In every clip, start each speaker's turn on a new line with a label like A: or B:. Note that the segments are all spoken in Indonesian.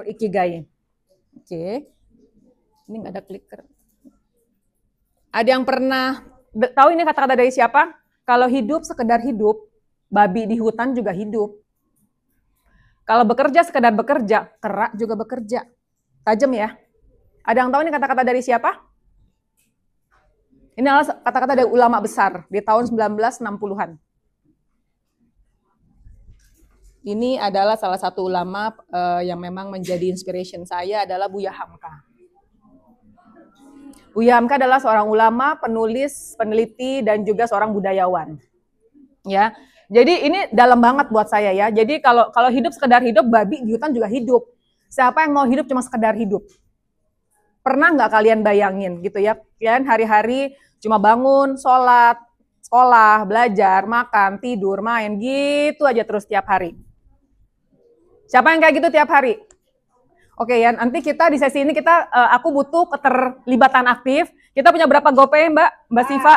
A: ikigai. Oke. Ini nggak ada clicker. Ada yang pernah tahu ini kata-kata dari siapa? Kalau hidup sekedar hidup, babi di hutan juga hidup. Kalau bekerja sekedar bekerja, kera juga bekerja. Tajam ya. Ada yang tahu ini kata-kata dari siapa? Ini adalah kata-kata dari ulama besar di tahun 1960-an. Ini adalah salah satu ulama yang memang menjadi inspiration saya adalah Buya Hamka. Buya Hamka adalah seorang ulama, penulis, peneliti, dan juga seorang budayawan. Ya, jadi ini dalam banget buat saya ya. Jadi kalau hidup sekedar hidup, babi di hutan juga hidup. Siapa yang mau hidup cuma sekedar hidup? Pernah nggak kalian bayangin gitu ya? Kalian hari-hari cuma bangun, sholat, sekolah, belajar, makan, tidur, main, gitu aja terus tiap hari. Siapa yang kayak gitu tiap hari? Oke ya, nanti kita di sesi ini aku butuh keterlibatan aktif. Kita punya berapa GoPay Mbak Siva?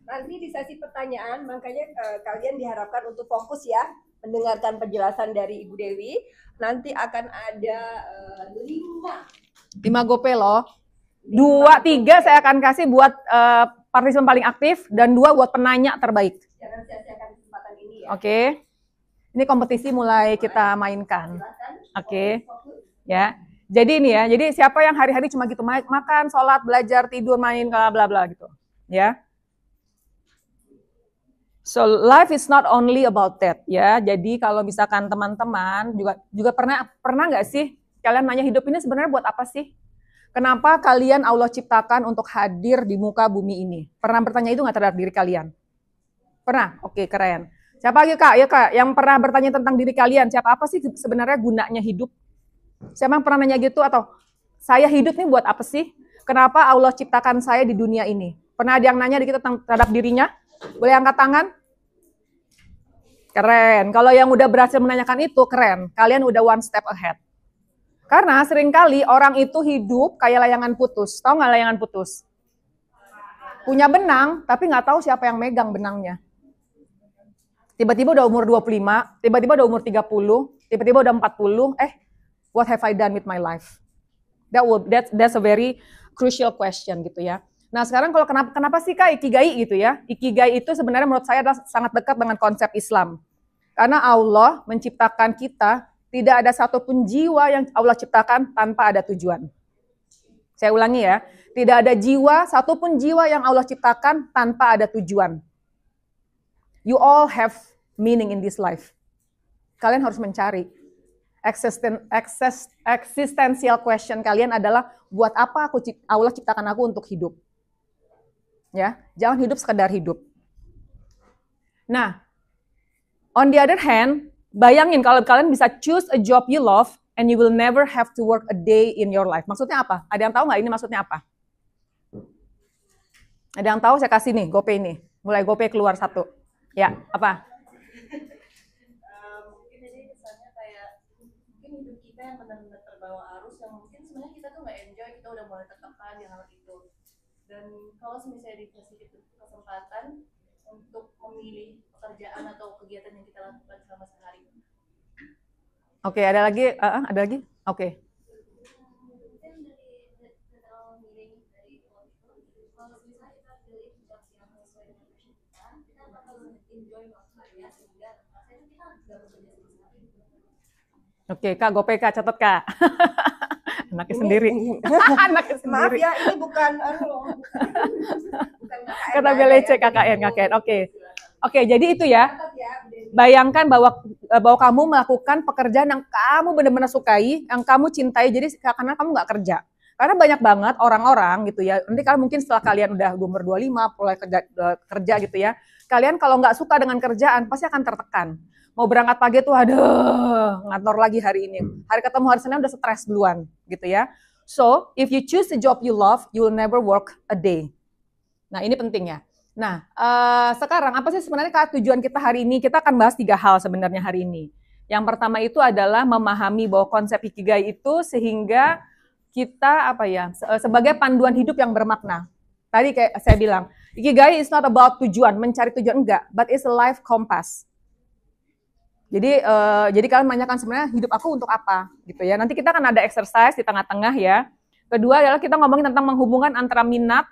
B: Nanti di sesi pertanyaan, makanya kalian diharapkan untuk fokus ya, mendengarkan penjelasan dari Ibu Dewi. Nanti akan ada 5
A: GoPay loh. 2, 3 saya akan kasih buat partisipan paling aktif dan 2 buat penanya terbaik.
B: Jangan sia-siakan kesempatan ini ya.
A: Oke. Ini kompetisi mulai kita mainkan. Oke. Ya. Jadi ini ya. Jadi siapa yang hari-hari cuma gitu makan, sholat, belajar, tidur, main, bla bla gitu. Ya. So life is not only about that ya. Jadi kalau misalkan teman-teman juga pernah nggak sih kalian nanya hidup ini sebenarnya buat apa sih? Kenapa kalian Allah ciptakan untuk hadir di muka bumi ini? Pernah bertanya itu nggak terhadap diri kalian? Pernah? Oke, keren. Siapa lagi Kak? Ya Kak, yang pernah bertanya tentang diri kalian, siapa apa sih sebenarnya gunanya hidup? Siapa yang pernah nanya gitu? Atau saya hidup nih buat apa sih? Kenapa Allah ciptakan saya di dunia ini? Pernah ada yang nanya di kita terhadap dirinya? Boleh angkat tangan? Keren. Kalau yang udah berhasil menanyakan itu, keren. Kalian udah one step ahead. Karena seringkali orang itu hidup kayak layangan putus. Tahu nggak layangan putus? Punya benang, tapi nggak tahu siapa yang megang benangnya. Tiba-tiba udah umur 25, tiba-tiba udah umur 30, tiba-tiba udah 40, what have I done with my life? That's a very crucial question gitu ya. Nah sekarang kalau kenapa sih Kak ikigai gitu ya? Ikigai itu sebenarnya menurut saya adalah sangat dekat dengan konsep Islam. Karena Allah menciptakan kita, tidak ada satupun jiwa yang Allah ciptakan tanpa ada tujuan. Saya ulangi ya, tidak ada satupun jiwa yang Allah ciptakan tanpa ada tujuan. You all have meaning in this life. Kalian harus mencari. Existential question kalian adalah, buat apa Allah ciptakan aku untuk hidup? Ya, jangan hidup sekedar hidup. Nah, on the other hand, bayangin kalau kalian bisa choose a job you love and you will never have to work a day in your life. Maksudnya apa? Ada yang tahu nggak ini maksudnya apa? Ada yang tahu? Saya kasih nih, GoPay nih. Mulai GoPay keluar 1. Ya, apa?
C: Mungkin jadi kesannya kayak mungkin hidup kita yang benar-benar terbawa arus yang mungkin sebenarnya kita tuh nggak enjoy, kita udah mulai tertekan yang hal itu. Dan kalau misalnya dikasih kesempatan untuk memilih pekerjaan atau kegiatan yang kita lakukan selama sehari.
A: Oke, ada lagi? Ada lagi? Oke. Oke, Kak, GoPay Kak, catat Kak. Anaknya sendiri. Anaknya sendiri.
B: Maaf ya, ini bukan
A: Kata BLC KKN. Oke, jadi itu ya. Bayangkan bahwa kamu melakukan pekerjaan yang kamu benar-benar sukai, yang kamu cintai, jadi karena kamu nggak kerja. Karena banyak banget orang-orang gitu ya, nanti kalau mungkin setelah kalian udah umur 25, mulai kerja gitu ya, kalian kalau nggak suka dengan kerjaan, pasti akan tertekan. Mau berangkat pagi tuh, aduh, ngantor lagi hari ini. Hari ketemu hari Senin udah stres duluan gitu ya. So, if you choose the job you love, you will never work a day. Nah, ini penting ya. Nah, sekarang apa sih sebenarnya Kak, tujuan kita hari ini? Kita akan bahas 3 hal sebenarnya hari ini. Yang pertama itu adalah memahami bahwa konsep Ikigai itu sehingga kita sebagai panduan hidup yang bermakna. Tadi kayak saya bilang, Ikigai is not about tujuan, mencari tujuan enggak, but it's a life compass. Jadi kalian menanyakan sebenarnya hidup aku untuk apa, gitu ya. Nanti kita akan ada exercise di tengah-tengah ya. Kedua adalah kita ngomongin tentang menghubungkan antara minat,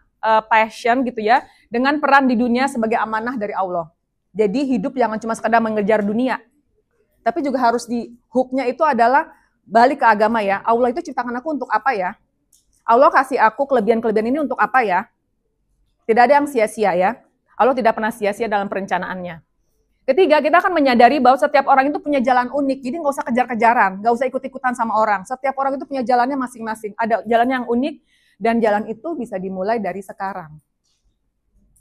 A: passion gitu ya, dengan peran di dunia sebagai amanah dari Allah. Jadi hidup jangan cuma sekedar mengejar dunia, tapi juga harus di hook-nya itu adalah balik ke agama ya. Allah itu ciptakan aku untuk apa ya? Allah kasih aku kelebihan-kelebihan ini untuk apa ya? Tidak ada yang sia-sia ya. Allah tidak pernah sia-sia dalam perencanaannya. Ketiga, kita akan menyadari bahwa setiap orang itu punya jalan unik, jadi nggak usah kejar-kejaran, nggak usah ikut-ikutan sama orang. Setiap orang itu punya jalannya masing-masing. Ada jalan yang unik, dan jalan itu bisa dimulai dari sekarang.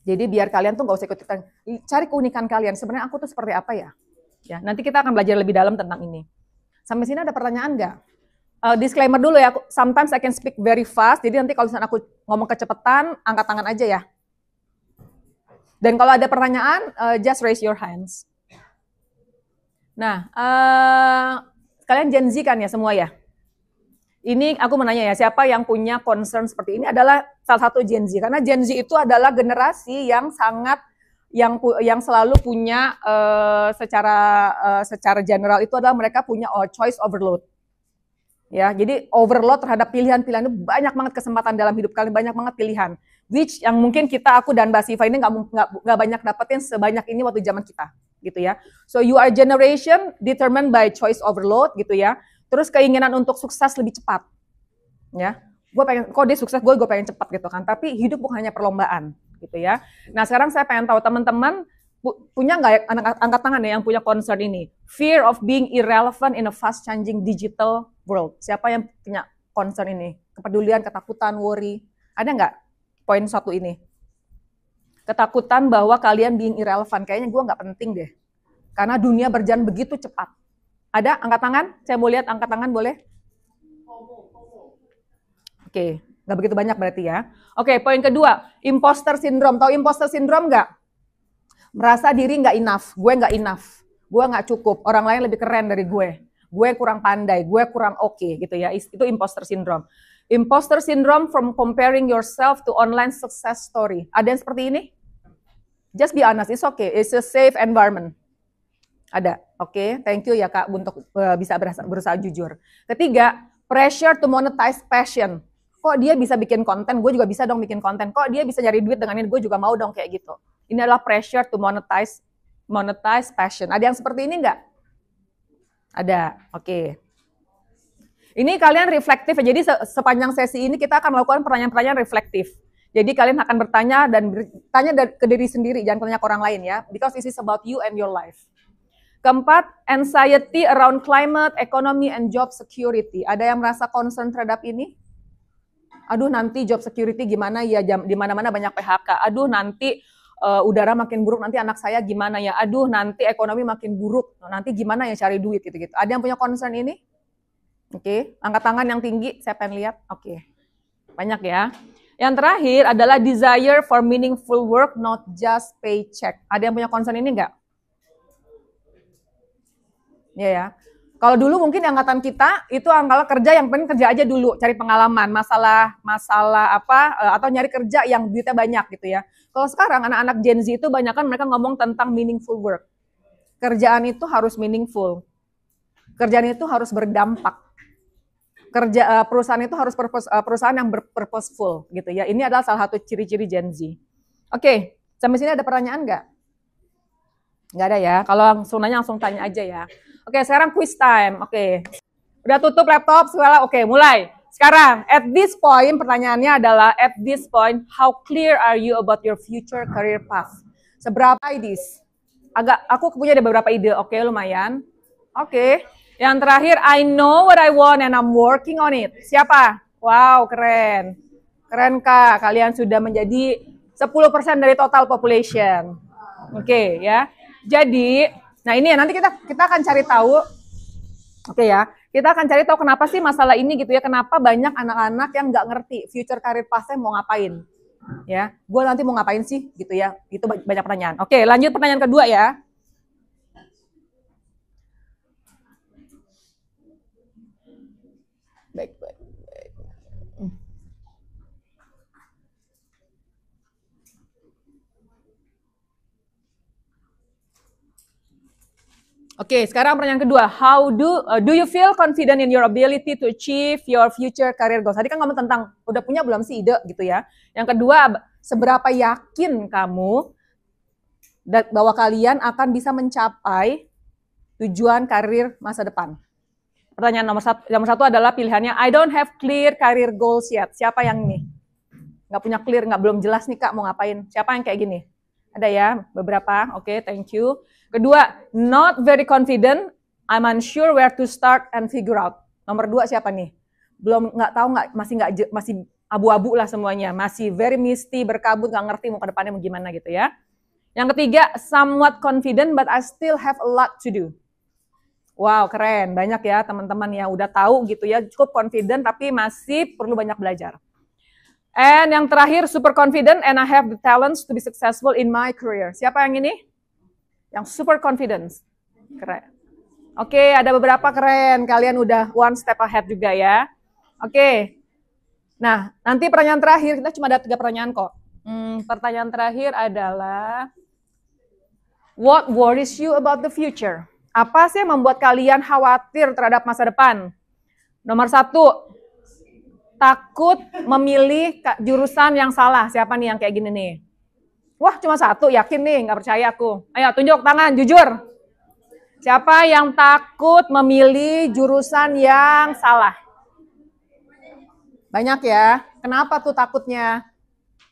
A: Jadi biar kalian tuh nggak usah ikut-ikutan, cari keunikan kalian. Sebenarnya aku tuh seperti apa ya? Ya, nanti kita akan belajar lebih dalam tentang ini. Sampai sini ada pertanyaan nggak? Disclaimer dulu ya, sometimes I can speak very fast, jadi nanti kalau misalnya aku ngomong kecepatan, angkat tangan aja ya. Dan kalau ada pertanyaan, just raise your hands. Nah, kalian Gen Z kan ya semua ya? Ini aku menanya ya, siapa yang punya concern seperti ini adalah salah satu Gen Z. Karena Gen Z itu adalah generasi yang sangat, yang selalu punya secara general itu adalah mereka punya choice overload. Ya, jadi overload terhadap pilihan-pilihan itu banyak banget kesempatan dalam hidup kalian, banyak banget pilihan. Which yang mungkin aku dan Mbak Siva ini nggak banyak dapetin sebanyak ini waktu zaman kita, gitu ya. So you are generation determined by choice overload, gitu ya. Terus keinginan untuk sukses lebih cepat, ya. Gue pengen, kok dia sukses, gue pengen cepat gitu kan. Tapi hidup bukan hanya perlombaan, gitu ya. Nah sekarang saya pengen tahu teman-teman punya nggak angkat tangan ya yang punya concern ini? Fear of being irrelevant in a fast changing digital world. Siapa yang punya concern ini? Kepedulian, ketakutan, worry. Ada nggak poin satu ini? Ketakutan bahwa kalian being irrelevant. Kayaknya gue nggak penting deh. Karena dunia berjalan begitu cepat. Ada angkat tangan? Saya mau lihat angkat tangan boleh? Oke, nggak begitu banyak berarti ya. Oke, poin kedua, imposter syndrome. Tahu imposter syndrome nggak? Merasa diri nggak enough, gue nggak enough, gue nggak cukup, orang lain lebih keren dari gue kurang pandai, gue kurang oke, gitu ya. Itu imposter syndrome. Imposter syndrome from comparing yourself to online success story. Ada yang seperti ini? Just be honest, it's okay, it's a safe environment. Ada, oke, thank you ya Kak untuk bisa berusaha jujur. Ketiga, pressure to monetize passion. Kok dia bisa bikin konten, gue juga bisa dong bikin konten. Kok dia bisa nyari duit dengan ini, gue juga mau dong kayak gitu. Ini adalah pressure to monetize passion. Ada yang seperti ini nggak? Ada, oke. Ini kalian reflektif ya, jadi sepanjang sesi ini kita akan melakukan pertanyaan-pertanyaan reflektif. Jadi kalian akan bertanya dan bertanya ke diri sendiri, jangan tanya ke orang lain ya. Because this is about you and your life. Keempat, anxiety around climate, economy, and job security. Ada yang merasa concern terhadap ini? Aduh nanti job security gimana ya, di mana-mana banyak PHK. Aduh nanti udara makin buruk, nanti anak saya gimana ya. Aduh nanti ekonomi makin buruk, nanti gimana ya cari duit gitu-gitu. Ada yang punya concern ini? Oke, angkat tangan yang tinggi, saya pengen lihat. Oke, banyak ya. Yang terakhir adalah desire for meaningful work, not just paycheck. Ada yang punya concern ini enggak? Ya. Kalau dulu mungkin angkatan kita itu angkatan kerja yang penting kerja aja dulu, cari pengalaman, masalah apa atau nyari kerja yang duitnya banyak gitu ya. Kalau sekarang anak-anak Gen Z itu banyak kan mereka ngomong tentang meaningful work. Kerjaan itu harus meaningful. Kerjaan itu harus berdampak. Perusahaan itu harus perusahaan yang purposeful gitu ya. Ini adalah salah satu ciri-ciri Gen Z. Oke, sampai sini ada pertanyaan nggak? Nggak ada ya. Kalau langsung nanya langsung tanya aja ya. Oke, sekarang quiz time. Oke. Udah tutup laptop segala. Oke, mulai. Sekarang, at this point, pertanyaannya adalah, at this point, how clear are you about your future career path? Seberapa ideas? Aku punya ada beberapa ide. Oke, lumayan. Oke. Yang terakhir, I know what I want and I'm working on it. Siapa? Wow, keren. Keren Kak, kalian sudah menjadi 10% dari total population. Oke, ya. Jadi, nah ini ya nanti kita akan cari tahu. Oke ya, kita akan cari tahu kenapa sih masalah ini gitu ya. Kenapa banyak anak-anak yang nggak ngerti future career path-nya mau ngapain. Ya, gue nanti mau ngapain sih gitu ya. Itu banyak pertanyaan. Oke, lanjut pertanyaan kedua ya. Baik. Oke, sekarang pertanyaan kedua. How do you feel confident in your ability to achieve your future career goals? Tadi kan ngomong tentang udah punya belum sih ide gitu ya. Yang kedua, seberapa yakin kamu bahwa kalian akan bisa mencapai tujuan karir masa depan? Pertanyaan nomor satu adalah pilihannya I don't have clear career goals yet. Siapa yang ini? Nggak punya clear, belum jelas nih Kak mau ngapain. Siapa yang kayak gini? Ada ya beberapa. Oke, thank you. Kedua, not very confident. I'm unsure where to start and figure out. Nomor dua siapa nih? Belum nggak tahu masih abu-abu lah semuanya. Masih very misty, berkabut, nggak ngerti mau ke depannya mau gimana gitu ya. Yang ketiga, somewhat confident but I still have a lot to do. Wow, keren. Banyak ya teman-teman yang udah tahu gitu ya, cukup confident tapi masih perlu banyak belajar. And yang terakhir, super confident and I have the talents to be successful in my career. Siapa yang ini? Yang super confidence. Keren. Oke, ada beberapa keren. Kalian udah one step ahead juga ya. Oke. Nah, nanti pertanyaan terakhir, kita cuma ada 3 pertanyaan kok. Pertanyaan terakhir adalah, what worries you about the future? Apa sih yang membuat kalian khawatir terhadap masa depan? Nomor 1, takut memilih jurusan yang salah. Siapa nih yang kayak gini nih? Wah, cuma 1, yakin nih, nggak percaya aku. Ayo, tunjuk tangan, jujur. Siapa yang takut memilih jurusan yang salah? Banyak ya. Kenapa tuh takutnya?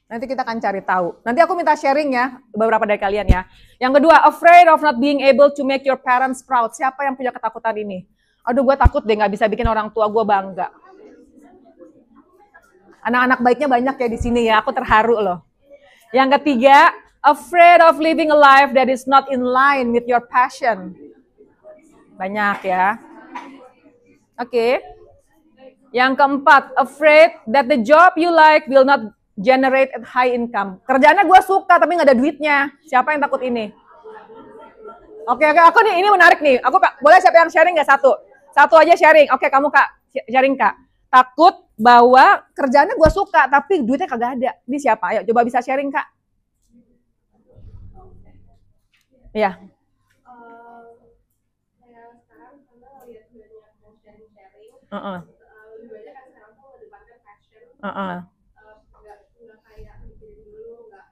A: Nanti kita akan cari tahu. Nanti aku minta sharing ya, beberapa dari kalian ya. Yang kedua, afraid of not being able to make your parents proud. Siapa yang punya ketakutan ini? Aduh, gue takut deh nggak bisa bikin orang tua gue bangga. Anak-anak baiknya banyak ya di sini ya, aku terharu loh. Yang ketiga, afraid of living a life that is not in line with your passion. Banyak ya. Oke. Yang keempat, afraid that the job you like will not generate high income. Kerjaannya gue suka tapi nggak ada duitnya. Siapa yang takut ini? Oke, aku nih, ini menarik nih. Aku boleh siapa yang sharing nggak satu? Satu aja sharing. Oke, kamu Kak, sharing Kak. Takut bahwa kerjaannya gue suka tapi duitnya kagak ada. Ini siapa? Ayo coba bisa sharing Kak. Iya.
C: Kayak sekarang karena lihat banyak mau sharing-sharing,
A: Heeh.
C: lebih banyak kan sekarang tuh mengedepankan passion.
A: Heeh.
C: Nggak kayak mikirin dulu, nggak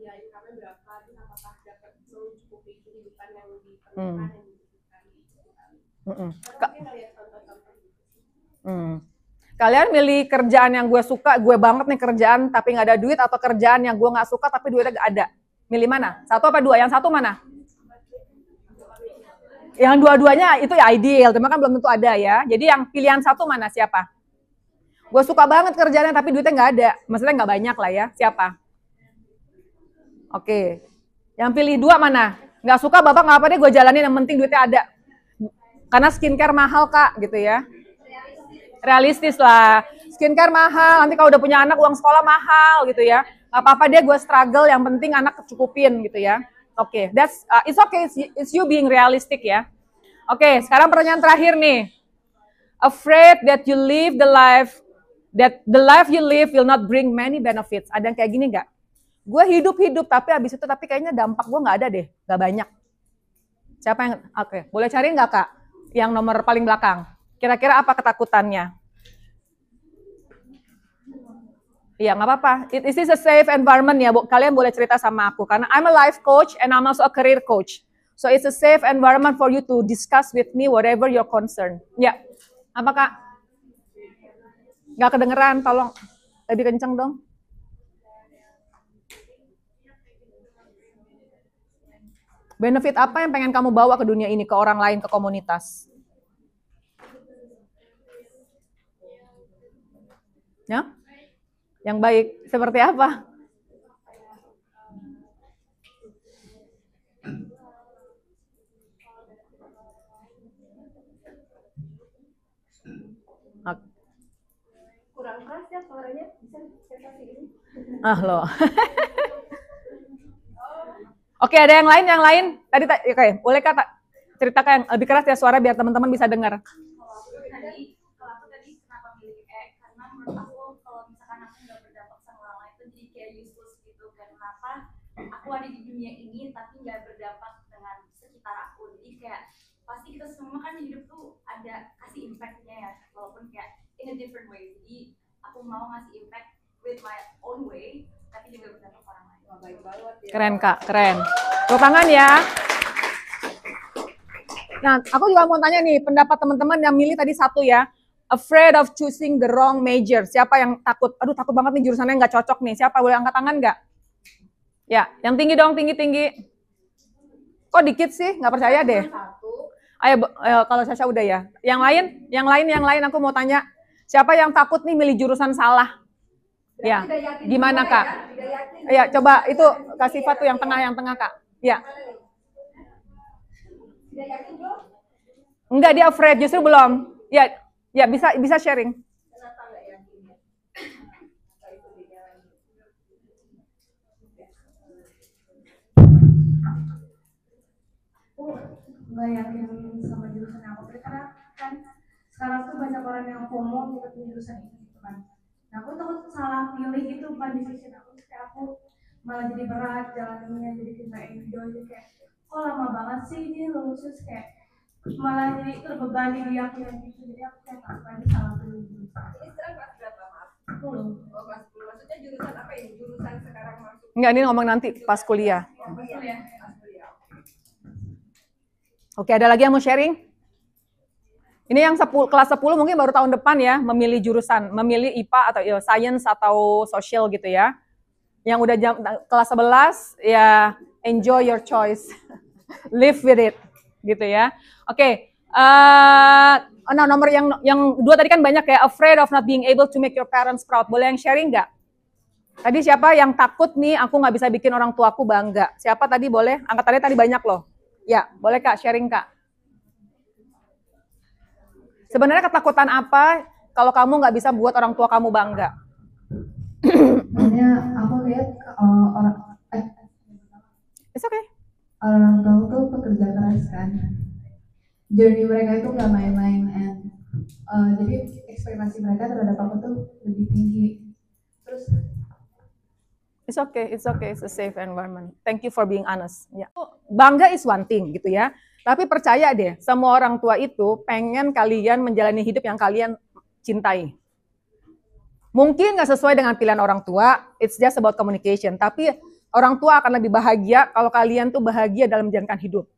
C: ya income-nya berapa, terus apakah dapat mencukupi kehidupan yang diperlukan yang dibutuhkan. Mungkin ngeliat contoh-contoh gitu.
A: Kalian milih kerjaan yang gue suka, gue banget nih kerjaan tapi nggak ada duit, atau kerjaan yang gue nggak suka tapi duitnya nggak ada? Milih mana? Satu apa dua? Yang satu mana? Yang dua-duanya itu ya ideal, cuma kan belum tentu ada ya. Jadi yang pilihan satu mana? Siapa? Gue suka banget kerjaannya tapi duitnya nggak ada. Maksudnya nggak banyak lah ya. Siapa? Oke. Yang pilih dua mana? Nggak suka bapak nggak apa deh, gue jalanin yang penting duitnya ada. Karena skincare mahal Kak, gitu ya. Realistis lah. Skincare mahal, nanti kalau udah punya anak uang sekolah mahal gitu ya. Gak apa-apa deh gue struggle, yang penting anak kecukupin gitu ya. Oke, it's okay, it's you being realistic ya. Oke, sekarang pertanyaan terakhir nih. Afraid that you live that the life you live will not bring many benefits. Ada yang kayak gini nggak? Gue hidup tapi habis itu tapi kayaknya dampak gue nggak ada deh, nggak banyak. Siapa yang? Oke, boleh cari nggak Kak? Yang nomor paling belakang. Kira-kira apa ketakutannya? Iya, nggak apa-apa. This is a safe environment ya, Bu. Kalian boleh cerita sama aku. Karena I'm a life coach and I'm also a career coach. So it's a safe environment for you to discuss with me whatever your concern. Ya, apa Kak? Nggak kedengeran, tolong lebih kenceng dong. Benefit apa yang pengen kamu bawa ke dunia ini, ke orang lain, ke komunitas? Ya? Yang baik seperti apa?
B: Kurang keras ya suaranya, bisa saya kasih ini.
A: Loh. Oke, ada yang lain? Tadi, oke, boleh Kak ceritakan yang lebih keras ya suara biar teman-teman bisa dengar.
D: Kalau aku tadi kenapa milih karena menurut aku kalau misalkan aku nggak berdampak sama orang lain itu jadi kayak useless gitu. Kenapa aku ada di dunia ini tapi nggak berdampak dengan sekitar Jadi kayak pasti kita semua kan hidup tuh ada kasih impact-nya ya, walaupun kayak in a different way. Jadi aku mau ngasih impact with my own way, tapi juga berdampak ke orang lain.
B: Wah, baik banget ya.
A: Keren Kak, keren. Tepuk tangan ya. Nah, aku juga mau tanya nih, pendapat teman-teman yang milih tadi satu ya. Afraid of choosing the wrong major. Siapa yang takut? Aduh, takut banget nih jurusannya nggak cocok nih. Siapa? Boleh angkat tangan nggak? Ya, yang tinggi dong, tinggi-tinggi. Kok dikit sih? Nggak percaya deh. Ayo, kalau Sasha udah ya. Yang lain aku mau tanya. Siapa yang takut nih milih jurusan salah? Ya, gimana Kak? Ya, coba itu Kak Siva tuh yang tengah Kak. Ya. Enggak, dia afraid, justru belum. Ya bisa sharing.
E: Nggak yakin sama jurusan yang aku pilih karena kan sekarang tuh banyak orang yang FOMO ngikutin jurusan ini gitu kan. Nah aku takut salah pilih gitu bukan decision aku, kayak aku malah jadi berat jalannya, jadi kayak enjoy, jadi kayak kok lama banget sih ini lulusnya, kayak malah jadi terbebani di aku yang gitu, jadi aku kayak takut salah pilih jurusan.
B: Ini sekarang kelas berapa, maaf?
E: 10.
B: Oh, kelas 10. Maksudnya jurusan apa ini? Jurusan sekarang masuk?
A: Enggak, ini ngomong nanti pas kuliah.
B: Oh, iya. Pas kuliah.
A: Oke, ada lagi yang mau sharing? Ini yang kelas 10 mungkin baru tahun depan ya, memilih jurusan, memilih IPA atau science atau social gitu ya. Yang udah kelas 11, ya enjoy your choice. Live with it, gitu ya. Oke, nah nomor yang 2 tadi kan banyak ya, afraid of not being able to make your parents proud. Boleh yang sharing nggak? Tadi siapa yang takut nih, aku nggak bisa bikin orang tuaku bangga? Siapa tadi boleh? Angkatannya tadi banyak loh. Ya, boleh Kak, sharing Kak. Sebenarnya ketakutan apa kalau kamu nggak bisa buat orang tua kamu bangga?
E: Soalnya aku lihat
A: It's okay.
E: orang tua tuh pekerja keras kan, journey mereka itu nggak main-main, jadi ekspektasi mereka terhadap aku tuh lebih tinggi. Terus
A: It's okay, it's a safe environment. Thank you for being honest. Ya. Bangga is one thing gitu ya. Tapi percaya deh, semua orang tua itu pengen kalian menjalani hidup yang kalian cintai. Mungkin nggak sesuai dengan pilihan orang tua, it's just about communication. Tapi orang tua akan lebih bahagia kalau kalian tuh bahagia dalam menjalankan hidup.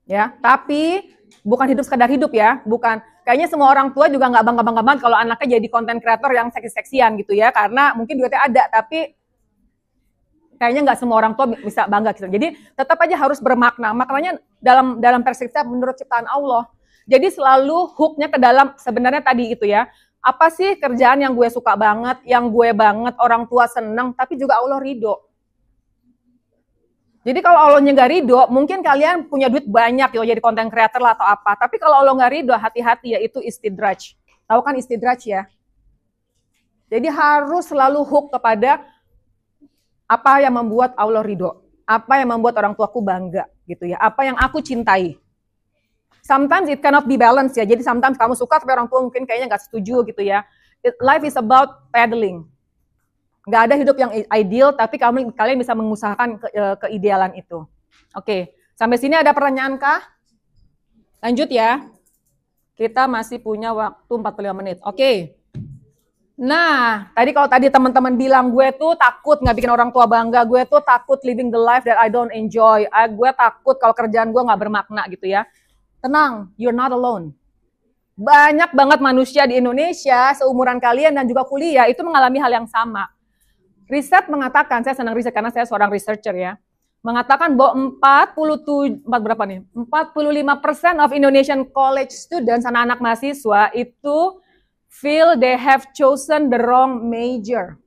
A: Ya, tapi bukan hidup sekadar hidup ya, bukan. Kayaknya semua orang tua juga nggak bangga-bangga banget kalau anaknya jadi content creator yang seksi-seksian gitu ya, karena mungkin duitnya ada, tapi kayaknya nggak semua orang tua bisa bangga gitu. Jadi tetap aja harus bermakna. Maknanya dalam perspektif menurut ciptaan Allah. Jadi selalu hooknya ke dalam sebenarnya tadi itu ya. Apa sih kerjaan yang gue suka banget, yang gue banget, orang tua seneng, tapi juga Allah ridho. Jadi kalau Allahnya nggak ridho, mungkin kalian punya duit banyak ya jadi content creator lah atau apa. Tapi kalau Allah nggak ridho, hati-hati ya, itu istidraj. Tahu kan istidraj ya? Jadi harus selalu hook kepada apa yang membuat Allah ridho, apa yang membuat orang tuaku bangga gitu ya, apa yang aku cintai. Sometimes it cannot be balanced ya, jadi sometimes kamu suka tapi orang tua mungkin kayaknya nggak setuju gitu ya. Life is about pedaling. Nggak ada hidup yang ideal, tapi kalian bisa mengusahakan keidealan itu. Oke, sampai sini ada pertanyaan kah? Lanjut ya. Kita masih punya waktu 45 menit. Oke. Nah, kalau tadi teman-teman bilang gue tuh takut nggak bikin orang tua bangga, gue tuh takut living the life that I don't enjoy, gue takut kalau kerjaan gue nggak bermakna gitu ya. Tenang, you're not alone. Banyak banget manusia di Indonesia seumuran kalian dan juga kuliah itu mengalami hal yang sama. Riset mengatakan, saya senang riset karena saya seorang researcher ya, mengatakan bahwa 45% of Indonesian college students, anak-anak mahasiswa itu feel they have chosen the wrong major.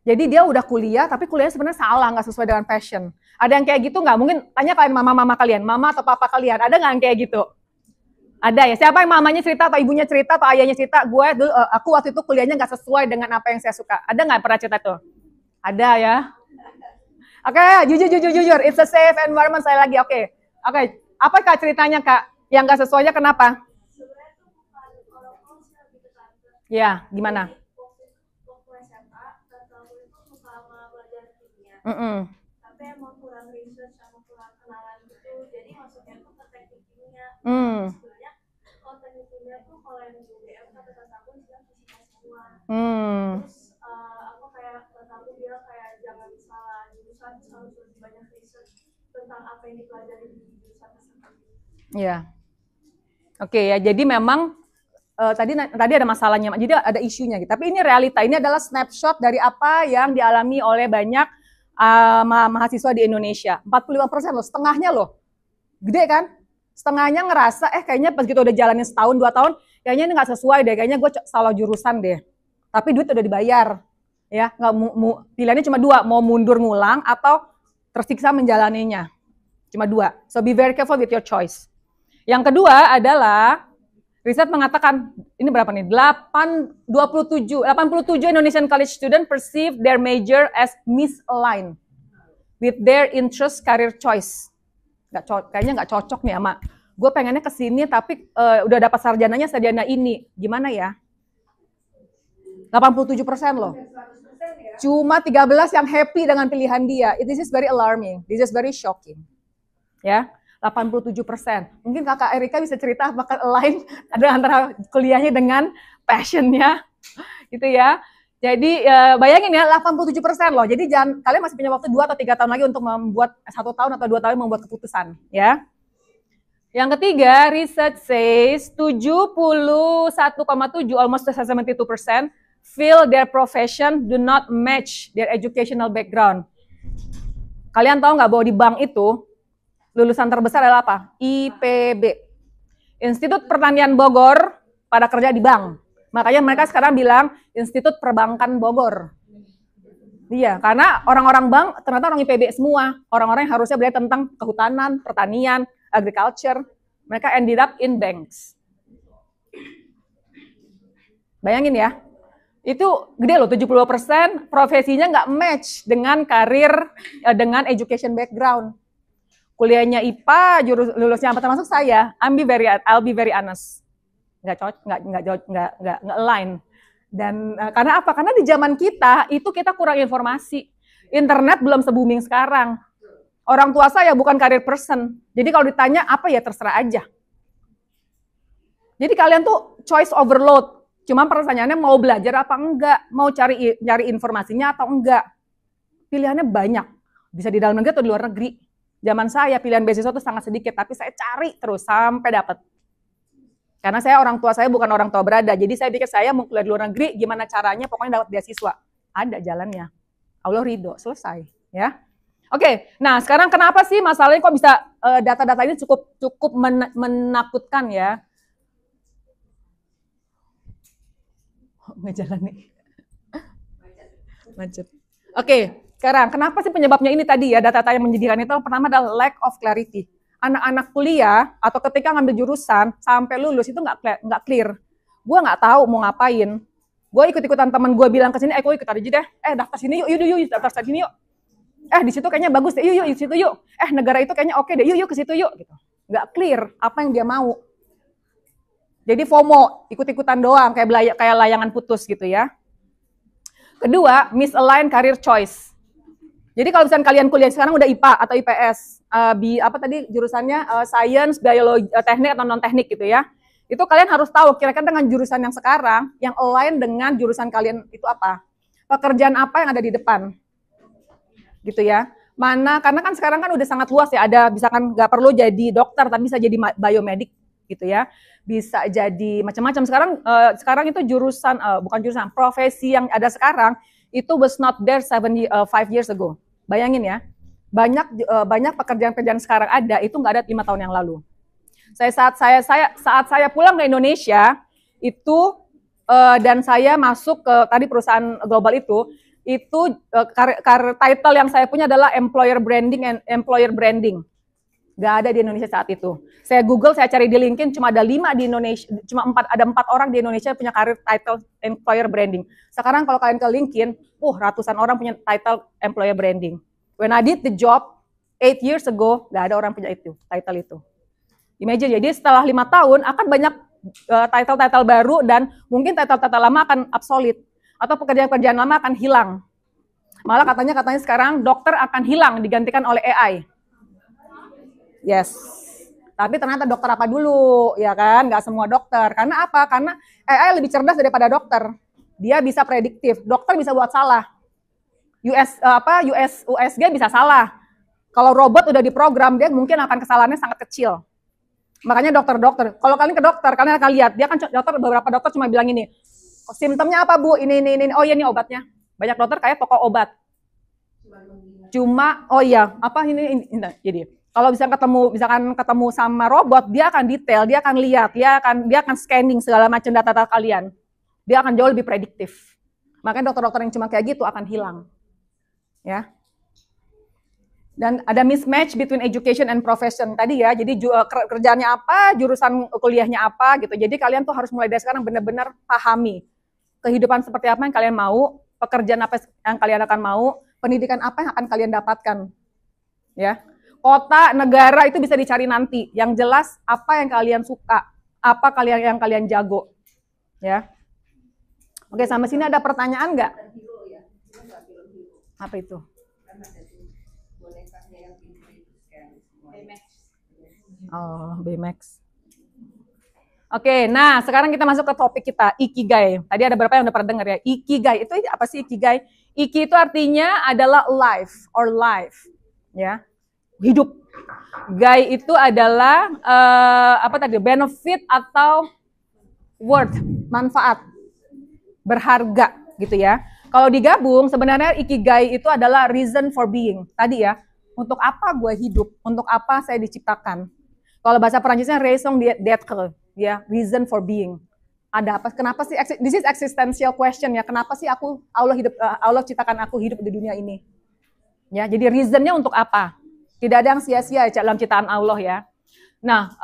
A: Jadi dia udah kuliah, tapi kuliahnya sebenarnya salah, nggak sesuai dengan passion. Ada yang kayak gitu nggak? Mungkin tanya kalian mama-mama kalian, mama atau papa kalian, ada nggak yang kayak gitu? Ada ya? Siapa yang mamanya cerita atau ibunya cerita atau ayahnya cerita, aku waktu itu kuliahnya nggak sesuai dengan apa yang saya suka. Ada nggak pernah cerita tuh? Ada ya? Oke, jujur, it's a safe environment saya lagi. Oke. Apa Kak ceritanya Kak? Yang nggak sesuainya kenapa? Ya, gimana?
D: Waktu SMA, tante aku itu suka belajar kimia.
A: Mm-mm.
D: Tapi emang kurang research sama kurang
E: pernah kenalan gitu. Jadi maksudnya tuh ke teknik kimia.
A: Hmm.
E: Sebenarnya kalau teknik kimia tuh kalau yang di UGM kata aku isinya fisika semua.
A: Hmm.
E: Terus aku kayak kata aku bilang kayak jangan salah jurusan, harus lebih banyak research tentang apa yang dipelajari di jurusan tersebut.
A: Iya. Oke ya, jadi memang tadi ada masalahnya, jadi ada isunya gitu. Tapi ini realita, ini adalah snapshot dari apa yang dialami oleh banyak mahasiswa di Indonesia. 45% loh, setengahnya loh. Gede kan? Setengahnya ngerasa, kayaknya pas gitu udah jalanin setahun, 2 tahun, kayaknya ini nggak sesuai deh, kayaknya gue salah jurusan deh. Tapi duit udah dibayar. Ya, pilihannya cuma 2, mau mundur ngulang atau tersiksa menjalaninya. Cuma 2. So be very careful with your choice. Yang kedua adalah riset mengatakan, ini berapa nih? 87 Indonesian college student perceive their major as misaligned with their interest career choice. Kayaknya nggak cocok nih sama, gue pengennya ke sini tapi udah dapat sarjananya ini. Gimana ya? 87% loh. Cuma 13 yang happy dengan pilihan dia. This is very alarming. This is very shocking. Ya. 87%. Mungkin kakak Erika bisa cerita apakah align ada antara kuliahnya dengan passionnya, gitu ya. Jadi bayangin ya 87% loh. Jadi kalian masih punya waktu 2 atau 3 tahun lagi untuk membuat 1 tahun atau 2 tahun membuat keputusan, ya. Yang ketiga, research says 71,7, almost 72% feel their profession do not match their educational background. Kalian tahu nggak bahwa di bank itu lulusan terbesar adalah apa? IPB. Institut Pertanian Bogor pada kerja di bank. Makanya mereka sekarang bilang Institut Perbankan Bogor. Iya, karena orang-orang bank ternyata orang IPB semua. Orang-orang yang harusnya belajar tentang kehutanan, pertanian, agriculture. Mereka ended up in banks. Bayangin ya, itu gede loh, 70% profesinya nggak match dengan karir, dengan education background. Kuliahnya IPA, lulusnya apa termasuk saya, I'll be very honest, nggak align. Dan karena apa? Karena di zaman kita itu kita kurang informasi. Internet belum se-booming sekarang. Orang tua saya bukan career person, jadi kalau ditanya apa ya terserah aja. Jadi kalian tuh choice overload. Cuma pertanyaannya mau belajar apa enggak, mau cari informasinya atau enggak. Pilihannya banyak, bisa di dalam negeri atau di luar negeri. Zaman saya pilihan beasiswa itu sangat sedikit, tapi saya cari terus sampai dapat. Karena orang tua saya bukan orang tua berada, jadi saya pikir saya mau kuliah di luar negeri, gimana caranya, pokoknya dapat beasiswa. Ada jalannya. Allah ridho, selesai. Ya. Oke, nah sekarang kenapa sih masalahnya kok bisa data-data ini cukup menakutkan ya? Nggak jalan nih. Macet. Oke. Sekarang, kenapa sih penyebabnya ini tadi ya, data-data yang menyedihkan itu, pertama adalah lack of clarity. Anak-anak kuliah, atau ketika ngambil jurusan, sampai lulus itu nggak clear. Gue nggak tahu mau ngapain. Gue ikut-ikutan teman gue bilang ke sini, gue ikut aja deh, daftar sini yuk, daftar sini yuk. Di situ kayaknya bagus deh, yuk, di situ yuk. Negara itu kayaknya oke deh, yuk ke situ yuk. Gitu. Nggak clear apa yang dia mau. Jadi FOMO, ikut-ikutan doang, kayak layangan putus gitu ya. Kedua, misaligned career choice. Jadi kalau misalnya kalian kuliah sekarang udah IPA atau IPS, jurusannya science, biologi, teknik atau non-teknik gitu ya. Itu kalian harus tahu kira-kira dengan jurusan yang sekarang, yang align dengan jurusan kalian itu apa. Pekerjaan apa yang ada di depan. Gitu ya. Karena kan sekarang kan udah sangat luas ya, ada misalkan nggak perlu jadi dokter, tapi bisa jadi biomedik gitu ya. Bisa jadi macam-macam. Sekarang itu profesi yang ada sekarang, itu was not there 5 years ago. Bayangin ya, banyak pekerjaan-pekerjaan sekarang ada, itu nggak ada 5 tahun yang lalu. Saat saya pulang ke Indonesia, itu dan saya masuk ke tadi perusahaan global itu title yang saya punya adalah employer branding and employer branding. Nggak ada di Indonesia saat itu. Saya Google, saya cari di LinkedIn, cuma ada 5 di Indonesia, ada 4 orang di Indonesia punya karir title employer branding. Sekarang kalau kalian ke LinkedIn, ratusan orang punya title employer branding. When I did the job 8 years ago, nggak ada orang punya title itu. Imagine, jadi setelah 5 tahun akan banyak title-title baru dan mungkin title-title lama akan obsolete atau pekerjaan-pekerjaan lama akan hilang. Malah katanya sekarang dokter akan hilang digantikan oleh AI. Yes. Tapi ternyata dokter apa dulu, ya kan? Nggak semua dokter. Karena apa? Karena AI lebih cerdas daripada dokter. Dia bisa prediktif. Dokter bisa buat salah. USG bisa salah. Kalau robot udah diprogram, dia mungkin akan kesalahannya sangat kecil. Makanya dokter-dokter, kalau kalian ke dokter, kalian akan lihat, dia kan beberapa dokter cuma bilang ini, simptomnya apa Bu? Ini. Oh iya, ini obatnya. Banyak dokter kayak toko obat. Cuma, oh iya, apa ini. Jadi, kalau misalkan ketemu sama robot, dia akan detail, dia akan lihat, dia akan scanning segala macam data-data kalian. Dia akan jauh lebih prediktif. Makanya dokter-dokter yang cuma kayak gitu akan hilang. Ya. Dan ada mismatch between education and profession tadi ya. Jadi kerjaannya apa, jurusan kuliahnya apa gitu. Jadi kalian tuh harus mulai dari sekarang benar-benar pahami kehidupan seperti apa yang kalian mau, pekerjaan apa yang kalian akan mau, pendidikan apa yang akan kalian dapatkan. Ya. Kota, negara itu bisa dicari nanti. Yang jelas apa yang kalian suka, apa yang kalian jago. Ya. Oke, sampai sini ada pertanyaan nggak? Apa itu? Oh, Baymax. Oke, nah sekarang kita masuk ke topik kita, Ikigai. Tadi ada beberapa yang udah pernah dengar ya. Ikigai, itu apa sih Ikigai? Iki itu artinya adalah life or life. Ya, hidup. Gai itu adalah benefit atau worth, manfaat, berharga gitu ya. Kalau digabung sebenarnya Ikigai itu adalah reason for being. Tadi ya, untuk apa gue hidup, untuk apa saya diciptakan. Kalau bahasa Perancisnya raison d'être, ya, reason for being. Ada apa? Kenapa sih? This is existential question ya. Kenapa sih Allah ciptakan aku hidup di dunia ini? Ya, jadi reasonnya untuk apa? Tidak ada yang sia-sia dalam ciptaan Allah ya. Nah,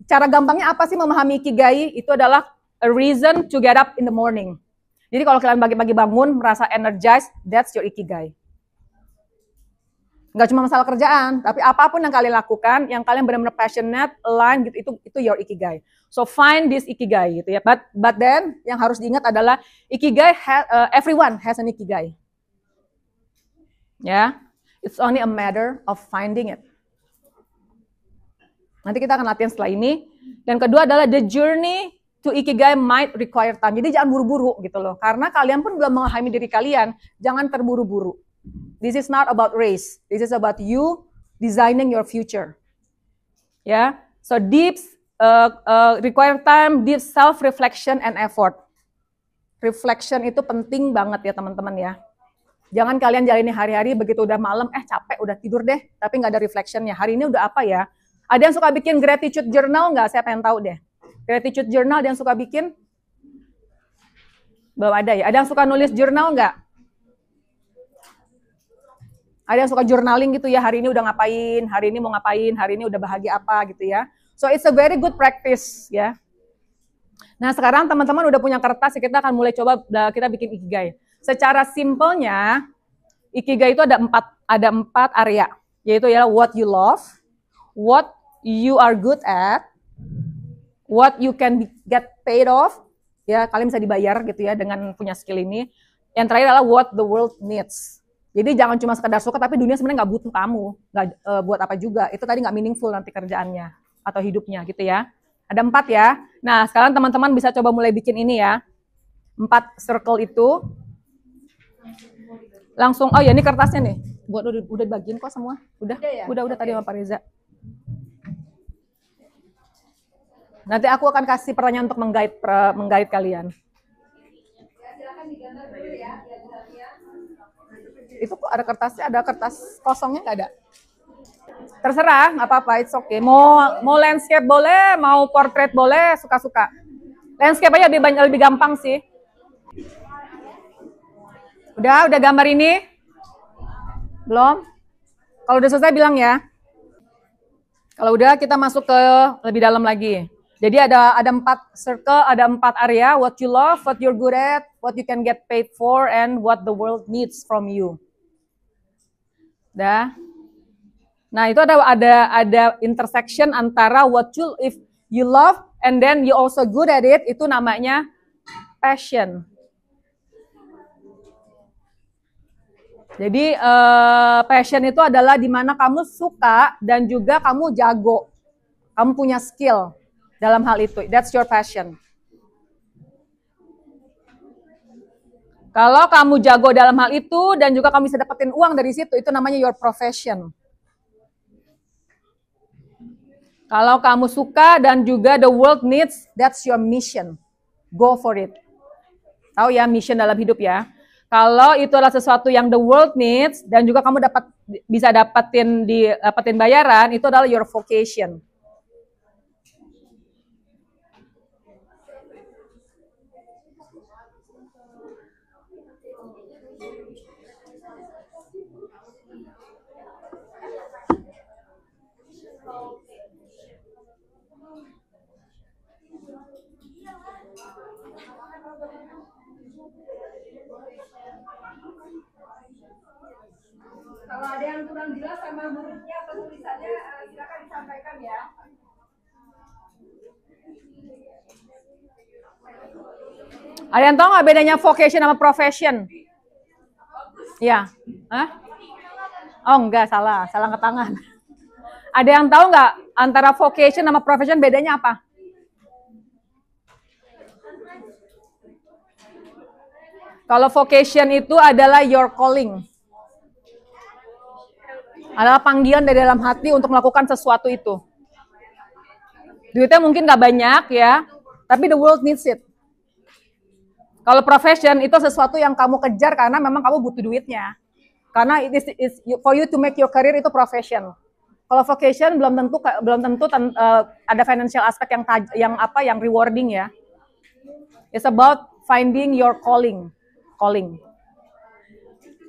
A: cara gampangnya apa sih memahami Ikigai? Itu adalah a reason to get up in the morning. Jadi kalau kalian pagi-pagi bangun merasa energized, that's your Ikigai. Nggak cuma masalah kerjaan, tapi apapun yang kalian lakukan, yang kalian benar-benar passionate, align gitu, itu your Ikigai. So find this Ikigai gitu ya. But then yang harus diingat adalah Ikigai, everyone has an Ikigai. Ya, it's only a matter of finding it. Nanti kita akan latihan setelah ini. Dan kedua adalah the journey to Ikigai might require time. Jadi jangan buru-buru gitu loh. Karena kalian pun belum memahami diri kalian, jangan terburu-buru. This is not about race. This is about you designing your future. Ya, so deep require time, deep self-reflection and effort. Reflection itu penting banget ya teman-teman ya. Jangan kalian jalani hari-hari begitu udah malam, capek udah tidur deh, tapi nggak ada reflectionnya. Hari ini udah apa ya? Ada yang suka bikin gratitude journal nggak? Saya pengen tahu deh. Gratitude journal ada yang suka bikin? Belum ada ya. Ada yang suka nulis jurnal nggak? Ada yang suka journaling gitu ya, hari ini udah ngapain, hari ini mau ngapain, hari ini udah bahagia apa gitu ya. So it's a very good practice ya. Nah sekarang teman-teman udah punya kertas, kita akan mulai coba kita bikin Ikigai. Secara simpelnya, Ikigai itu ada empat area, yaitu ya what you love, what you are good at, what you can get paid off, ya kalian bisa dibayar gitu ya dengan punya skill ini. Yang terakhir adalah what the world needs. Jadi jangan cuma sekedar suka, tapi dunia sebenarnya nggak butuh kamu, nggak buat apa juga. Itu tadi nggak meaningful nanti kerjaannya atau hidupnya gitu ya. Ada 4 ya. Nah sekarang teman-teman bisa coba mulai bikin ini ya. 4 circle itu. Langsung, oh ya ini kertasnya nih. Udah dibagiin kok semua. Udah tadi sama Pak Reza. Nanti aku akan kasih pertanyaan untuk menggait kalian.
B: Silakan digambar dulu ya.
A: Itu kok ada kertasnya, ada kertas kosongnya nggak ada? Terserah, nggak apa-apa, it's okay. Mau landscape boleh, mau portrait boleh, suka-suka. Landscape aja lebih gampang sih. Udah gambar ini? Belum? Kalau udah selesai bilang ya. Kalau udah kita masuk ke lebih dalam lagi. Jadi ada 4 circle, ada 4 area, what you love, what you're good at, what you can get paid for, and what the world needs from you. Dah. Nah, itu ada intersection antara if you love and then you also good at it, itu namanya passion. Jadi passion itu adalah di mana kamu suka dan juga kamu jago. Kamu punya skill dalam hal itu. That's your passion. Kalau kamu jago dalam hal itu dan juga kamu bisa dapetin uang dari situ, itu namanya your profession. Kalau kamu suka dan juga the world needs, that's your mission. Go for it. Tahu ya mission dalam hidup ya. Kalau itu adalah sesuatu yang the world needs dan juga kamu bisa dapetin bayaran, itu adalah your vocation.
B: Kalau ada yang kurang jelas sama hurufnya atau tulisannya, silakan disampaikan ya.
A: Ada yang tahu nggak bedanya vocation sama profession? Ya, hah? Oh enggak, salah ke tangan. Ada yang tahu nggak antara vocation sama profession bedanya apa? Kalau vocation itu adalah your calling. Adalah panggilan dari dalam hati untuk melakukan sesuatu itu. Duitnya mungkin nggak banyak ya, tapi the world needs it. Kalau profession itu sesuatu yang kamu kejar karena memang kamu butuh duitnya. Karena for you to make your career itu profession. Kalau vocation belum tentu ada financial aspek yang rewarding ya. It's about finding your calling.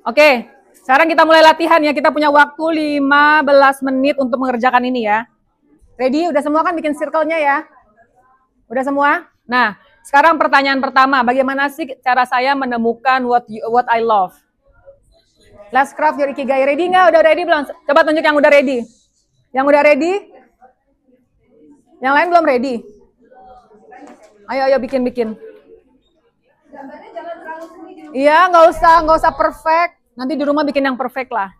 A: Oke. Sekarang kita mulai latihan ya, kita punya waktu 15 menit untuk mengerjakan ini ya. Ready? Udah semua kan bikin circle-nya ya? Udah semua? Nah, sekarang pertanyaan pertama, bagaimana sih cara saya menemukan what I love? Let's craft your ikigai. Ready nggak? Udah ready belum? Coba tunjuk yang udah ready. Yang udah ready? Yang lain belum ready? Ayo bikin.
B: Gambarnya jangan terlalu seni di
A: Iya, nggak usah perfect. Nanti di rumah bikin yang perfect lah.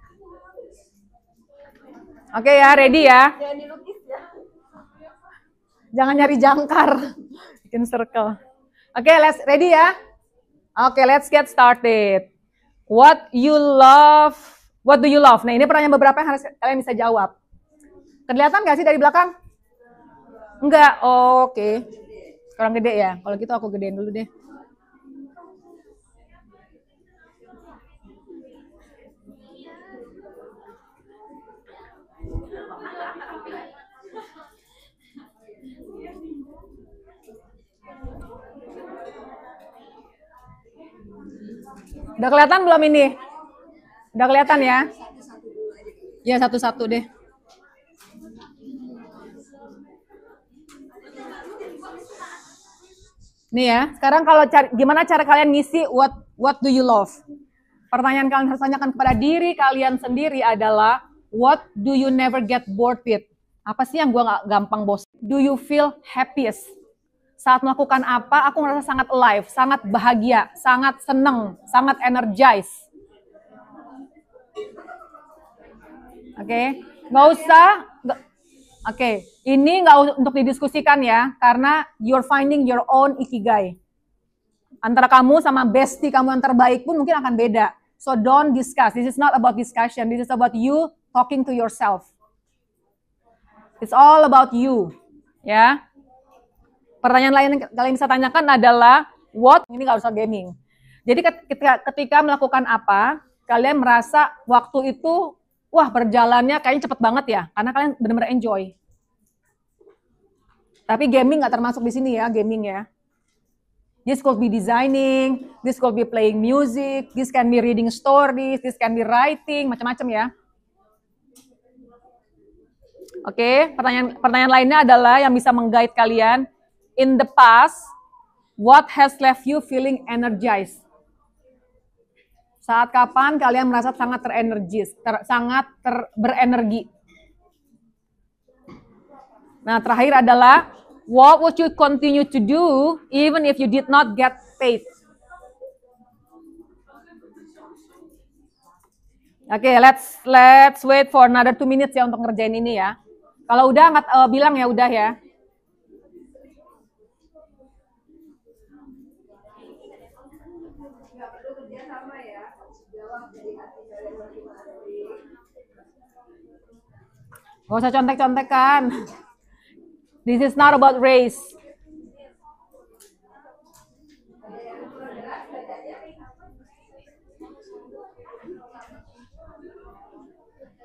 A: Oke ya, ready ya?
B: jangan dilukis ya.
A: Jangan nyari jangkar. Bikin circle. Oke, ready ya? Oke, let's get started. What do you love? Nah, ini pertanyaan beberapa yang harus kalian bisa jawab. Kelihatan nggak sih dari belakang? Enggak, oke. Kurang gede ya? Kalau gitu aku gedein dulu deh. Udah kelihatan belum ini? Udah kelihatan ya? Ya, satu-satu deh. Nih ya, sekarang gimana cara kalian ngisi what do you love? Pertanyaan kalian harus tanyakan kepada diri kalian sendiri adalah what do you never get bored with? Apa sih yang gue gak gampang bosan? Do you feel happiest? Saat melakukan apa, aku merasa sangat alive, sangat bahagia, sangat seneng, sangat energized. Oke, nggak usah. Oke, ini nggak untuk didiskusikan ya, karena you're finding your own ikigai. Antara kamu sama bestie kamu yang terbaik pun mungkin akan beda. So don't discuss. This is not about discussion. This is about you talking to yourself. It's all about you, ya. Pertanyaan lain yang kalian bisa tanyakan adalah ini nggak usah gaming. Jadi ketika melakukan apa, kalian merasa waktu itu wah berjalannya kayaknya cepet banget ya, karena kalian benar-benar enjoy. Tapi gaming nggak termasuk di sini ya, gaming ya. This could be designing, this could be playing music, this can be reading stories, this can be writing, macam-macam ya. Oke, pertanyaan lainnya adalah yang bisa meng-guide kalian. In the past, what has left you feeling energized? Saat kapan kalian merasa sangat berenergi? Nah, terakhir adalah what would you continue to do even if you did not get paid? Oke, let's wait for another 2 minutes ya untuk ngerjain ini ya. Kalau udah angkat bilang ya udah ya.
B: Nggak perlu kerja sama ya. Jawab dari hati kalian masing-masing.
A: Gak usah contek-contekan. This is not about race.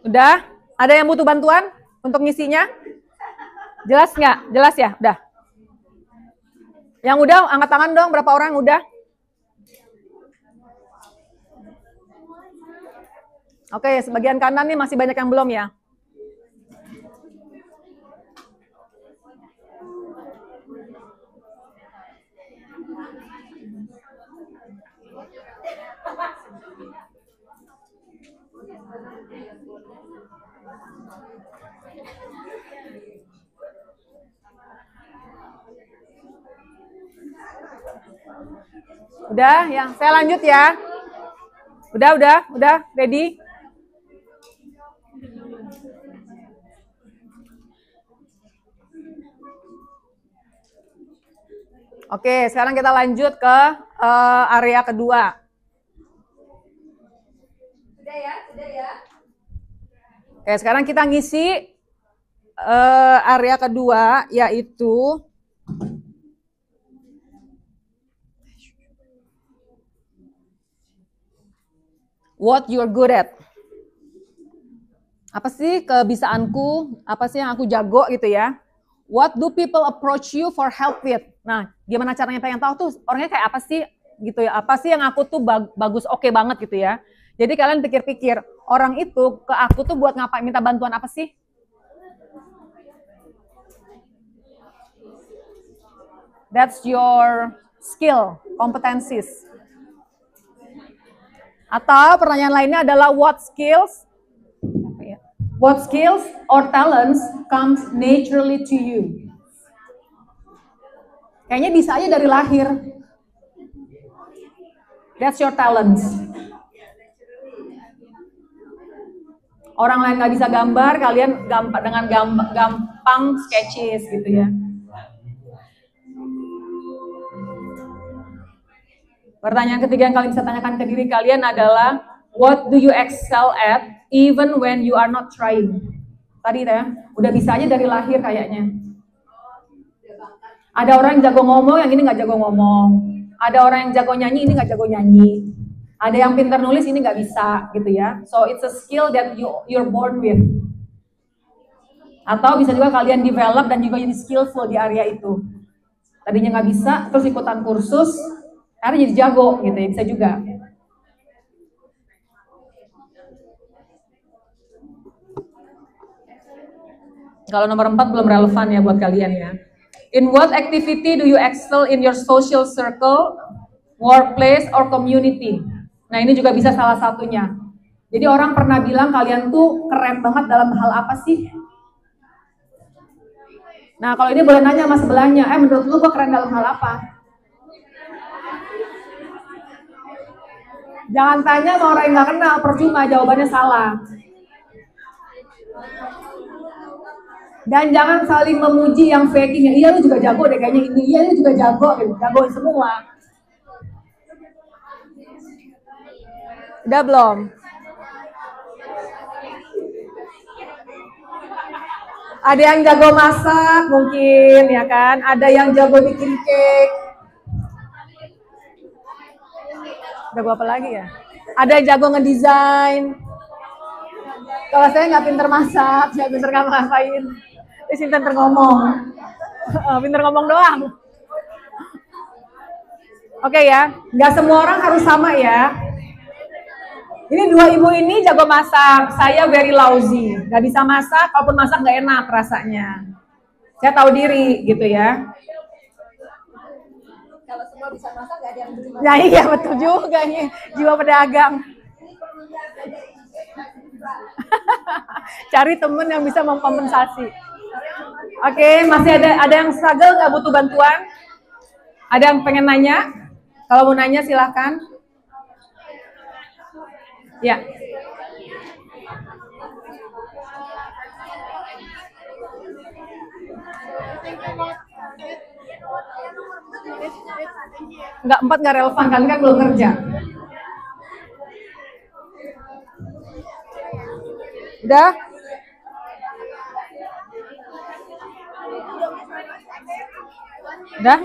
A: Udah? Ada yang butuh bantuan untuk ngisinya? Jelas nggak? Jelas ya? Udah. Yang udah, angkat tangan dong. Berapa orang udah? Oke, sebagian kanan nih masih banyak yang belum ya. Udah, ya. Saya lanjut ya. Udah, ready? Oke, sekarang kita lanjut ke area kedua.
B: Sudah ya.
A: Oke, sekarang kita ngisi area kedua, yaitu what you're good at. Apa sih kebisaanku, apa sih yang aku jago gitu ya. What do people approach you for help with? Nah, gimana caranya pengen tahu tuh orangnya kayak apa sih gitu ya. Apa sih yang aku tuh bagus, oke banget gitu ya. Jadi kalian pikir-pikir, orang itu ke aku tuh buat ngapain, minta bantuan apa sih? That's your skill, competencies. Atau pertanyaan lainnya adalah what skills or talents comes naturally to you? Kayaknya bisa aja dari lahir. That's your talents. Orang lain nggak bisa gambar, kalian dengan gampang sketches gitu ya. Pertanyaan ketiga yang kalian bisa tanyakan ke diri kalian adalah what do you excel at even when you are not trying? Tadi ya, udah bisa aja dari lahir kayaknya. Ada orang yang jago ngomong, yang ini nggak jago ngomong. Ada orang yang jago nyanyi, ini nggak jago nyanyi. Ada yang pintar nulis, ini nggak bisa gitu ya. So it's a skill that you're born with. Atau bisa juga kalian develop dan juga jadi skillful di area itu. Tadinya nggak bisa, terus ikutan kursus, akhirnya jadi jago gitu ya, bisa juga. Kalau nomor 4 belum relevan ya buat kalian ya. In what activity do you excel in your social circle, workplace, or community? Nah ini juga bisa salah satunya. Jadi orang pernah bilang kalian tuh keren banget dalam hal apa sih? Nah kalau ini boleh nanya sama sebelahnya, menurut lu gue keren dalam hal apa? Jangan tanya sama orang yang gak kenal, percuma jawabannya salah. Dan jangan saling memuji yang faking, iya lu juga jago deh kayaknya ini, iya lu juga jago, gitu. Jagoin semua. Udah belum? Ada yang jago masak mungkin ya kan, ada yang jago bikin cake. Jago apa lagi ya? Ada yang jago ngedesain. Kalau saya nggak pinter masak, saya pinter ngapa-ngapain. Di sini pinter ngomong. Pinter ngomong doang. Oke ya, nggak semua orang harus sama ya. Ini dua ibu ini jago masak, saya very lousy. Nggak bisa masak, kalaupun masak nggak enak rasanya. Saya tahu diri gitu ya.
B: Kalau semua bisa masak, nggak ada yang beli masak.
A: Nah iya betul juga nih, jiwa pedagang. Cari temen yang bisa mengkompensasi. Oke, masih ada yang struggle nggak butuh bantuan? Ada yang pengen nanya? Kalau mau nanya silahkan. Ya. Enggak, 4 nggak relevan, kalian kan belum kerja. Udah? Udah?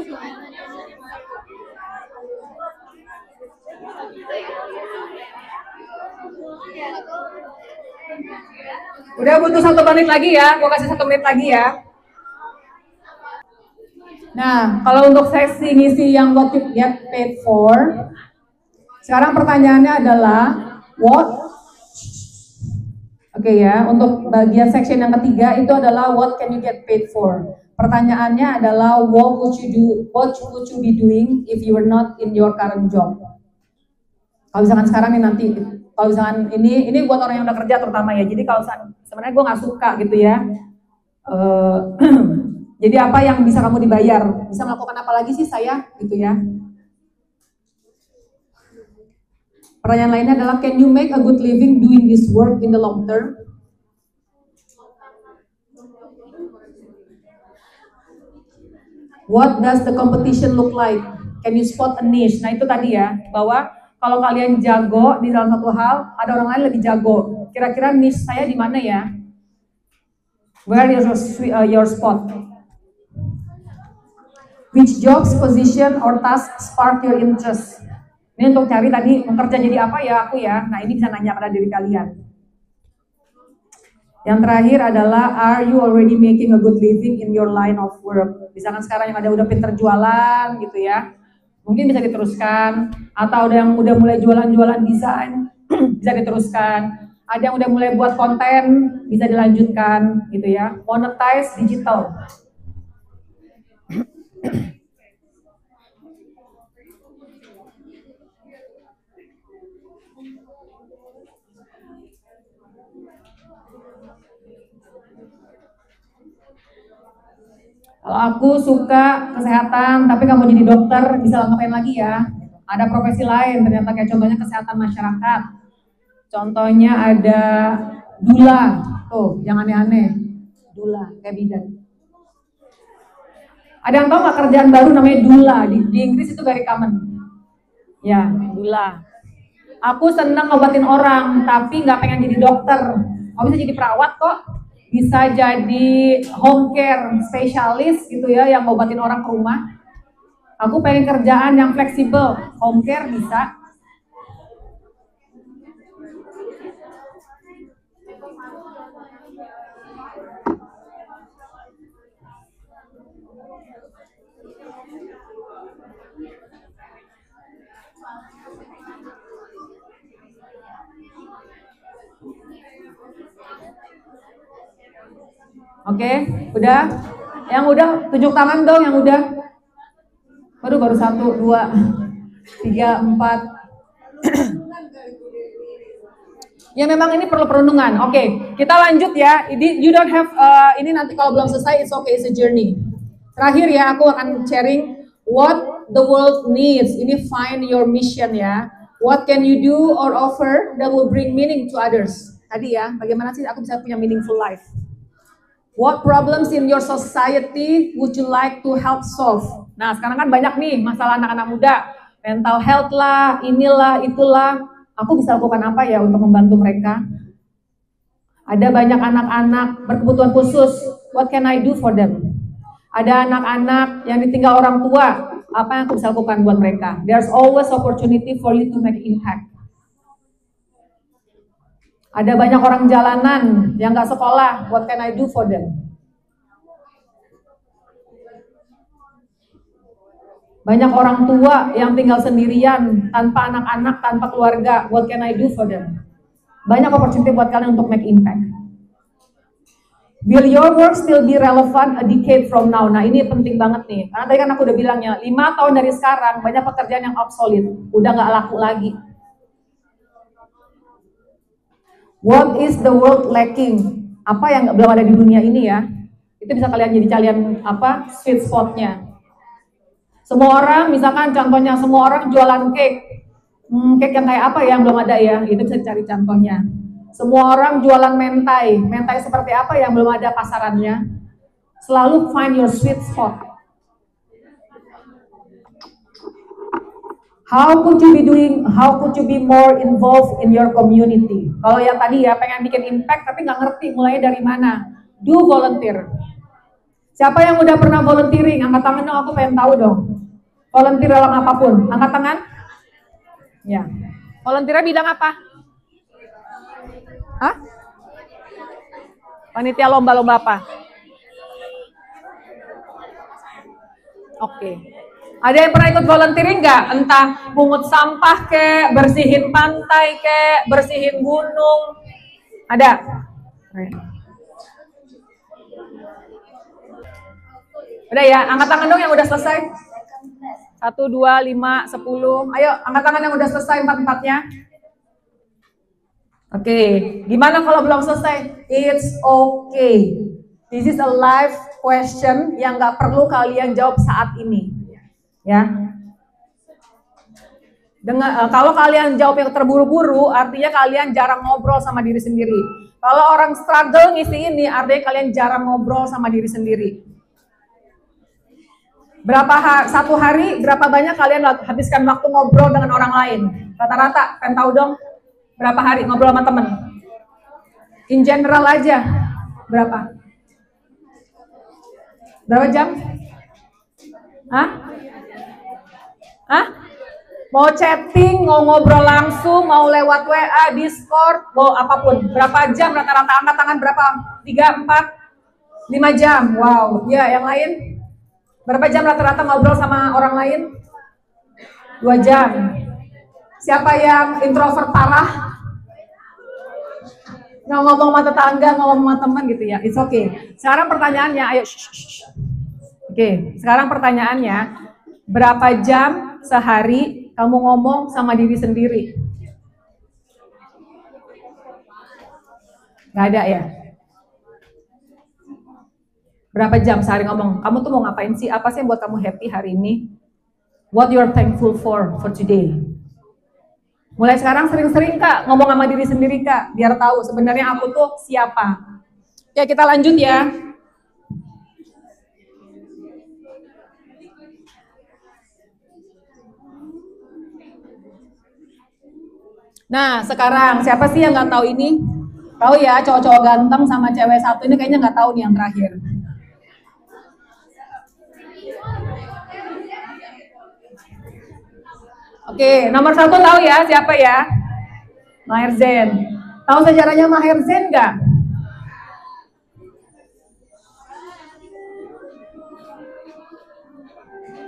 A: Udah butuh 1 menit lagi ya, gue kasih 1 menit lagi ya. Nah, kalau untuk sesi ngisi yang what you get paid for, sekarang pertanyaannya adalah what? Oke ya, untuk bagian section yang ketiga itu adalah what can you get paid for? Pertanyaannya adalah what would you be doing if you were not in your current job? Kalau misalkan sekarang nih nanti, kalau misalkan ini buat orang yang udah kerja terutama ya. Jadi kalau sebenarnya gue nggak suka gitu ya. Jadi apa yang bisa kamu dibayar? Bisa melakukan apa lagi sih saya gitu ya? Pertanyaan lainnya adalah can you make a good living doing this work in the long term? What does the competition look like? Can you spot a niche? Nah itu tadi ya, bahwa kalau kalian jago di dalam satu hal, ada orang lain lebih jago. Kira-kira niche saya di mana ya? Where is your spot? Which jobs, position, or task spark your interest? Ini untuk cari tadi, mau kerja jadi apa ya aku ya. Nah ini bisa nanya pada diri kalian. Yang terakhir adalah, are you already making a good living in your line of work? Misalkan sekarang yang ada udah pinter jualan gitu ya, mungkin bisa diteruskan. Atau ada yang udah mulai jualan-jualan desain, bisa diteruskan. Ada yang udah mulai buat konten, bisa dilanjutkan gitu ya. Monetize digital. Kalau aku suka kesehatan, tapi kamu jadi dokter, bisa ngapain lagi ya? Ada profesi lain, ternyata kayak contohnya kesehatan masyarakat. Contohnya ada dula, tuh jangan aneh-aneh, dula kayak bidan. Ada yang tahu nggak kerjaan baru namanya dula? Di Inggris itu very common. Ya, dula. Aku senang ngobatin orang, tapi nggak pengen jadi dokter. Aku bisa jadi perawat kok. Bisa jadi home care spesialis gitu ya, yang ngobatin orang ke rumah. Aku pengen kerjaan yang fleksibel, home care bisa. Oke, udah? Yang udah, tunjuk tangan dong yang udah. Baru 1, 2, 3, 4. Ya memang ini perlu perundungan. Oke, kita lanjut ya. You don't have, ini nanti kalau belum selesai, it's okay, it's a journey. Terakhir ya, aku akan sharing what the world needs. Ini find your mission ya. What can you do or offer that will bring meaning to others? Tadi ya, bagaimana sih aku bisa punya meaningful life? What problems in your society would you like to help solve? Nah, sekarang kan banyak nih masalah anak-anak muda. Mental health lah, inilah, itulah. Aku bisa lakukan apa ya untuk membantu mereka? Ada banyak anak-anak berkebutuhan khusus. What can I do for them? Ada anak-anak yang ditinggal orang tua. Apa yang aku bisa lakukan buat mereka? There's always opportunity for you to make impact. Ada banyak orang jalanan yang nggak sekolah, what can I do for them? Banyak orang tua yang tinggal sendirian, tanpa anak-anak, tanpa keluarga, what can I do for them? Banyak opportunity buat kalian untuk make impact. Will your work still be relevant a decade from now? Nah ini penting banget nih, karena tadi kan aku udah bilang ya, 5 tahun dari sekarang banyak pekerjaan yang obsolete, udah nggak laku lagi. What is the world lacking? Apa yang belum ada di dunia ini ya? Itu bisa kalian jadi kalian apa? Sweet spotnya. Semua orang, misalkan contohnya semua orang jualan cake. Cake yang kayak apa ya yang belum ada ya? Itu bisa cari contohnya. Semua orang jualan mentai. Mentai seperti apa yang belum ada pasarannya? Selalu find your sweet spot. How could you be more involved in your community? Kalau yang tadi ya pengen bikin impact tapi nggak ngerti mulai dari mana. Do volunteer. Siapa yang udah pernah volunteering? Angkat tangan dong, aku pengen tahu dong. Volunteer dalam apapun. Angkat tangan. Ya. Volunteer bidang apa? Hah? Panitia lomba-lomba apa? Oke. Ada yang pernah ikut volunteering nggak? Entah pungut sampah kek, bersihin pantai kek, bersihin gunung. Ada? Udah ya, angkat tangan dong yang udah selesai. 1, 2, 5, 10. Ayo, angkat tangan yang udah selesai 4-4-nya. Oke, gimana kalau belum selesai? It's okay. This is a live question yang nggak perlu kalian jawab saat ini. Ya. Kalau kalian jawab yang terburu-buru, artinya kalian jarang ngobrol sama diri sendiri. Kalau orang struggle ngisi ini, artinya kalian jarang ngobrol sama diri sendiri. Satu hari, berapa banyak kalian habiskan waktu ngobrol dengan orang lain? Rata-rata, pengen tahu dong, berapa hari ngobrol sama temen? In general aja, berapa? Berapa jam? Hah? Mau chatting, mau ngobrol langsung, mau lewat WA, Discord, mau apapun. Berapa jam rata-rata? Angkat tangan berapa? 3, 4, 5 jam. Wow, ya yang lain? Berapa jam rata-rata ngobrol sama orang lain? 2 jam. Siapa yang introvert parah? Nggak ngomong sama tetangga, ngomong sama teman gitu ya. It's okay. Sekarang pertanyaannya, ayo. Oke, sekarang pertanyaannya, berapa jam sehari kamu ngomong sama diri sendiri? Nggak ada ya? Berapa jam sehari ngomong, kamu tuh mau ngapain sih? Apa sih yang buat kamu happy hari ini? What you're thankful for today? Mulai sekarang sering-sering Kak, ngomong sama diri sendiri Kak, biar tahu sebenarnya aku tuh siapa. Ya kita lanjut ya. Nah sekarang siapa sih yang nggak tahu ini? Tahu ya, cowok-cowok ganteng sama cewek satu ini kayaknya nggak tahu nih yang terakhir. Oke, nomor 1 tahu ya siapa ya? Maher Zain. Tahu sejarahnya Maher Zain nggak?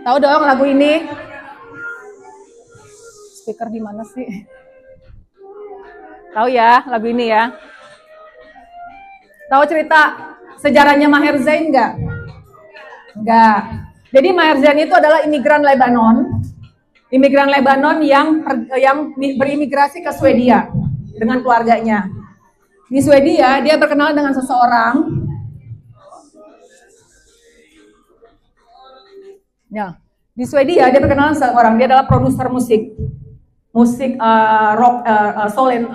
A: Tahu dong lagu ini? Speaker di mana sih? Tahu ya lagu ini ya? Tahu cerita sejarahnya Maher Zain nggak? Nggak. Jadi Maher Zain itu adalah imigran Lebanon. Imigran Lebanon yang berimigrasi ke Swedia dengan keluarganya. Di Swedia dia berkenalan dengan seseorang. Ya, di Swedia dia berkenalan dengan seseorang. Dia adalah produser musik rock, soul and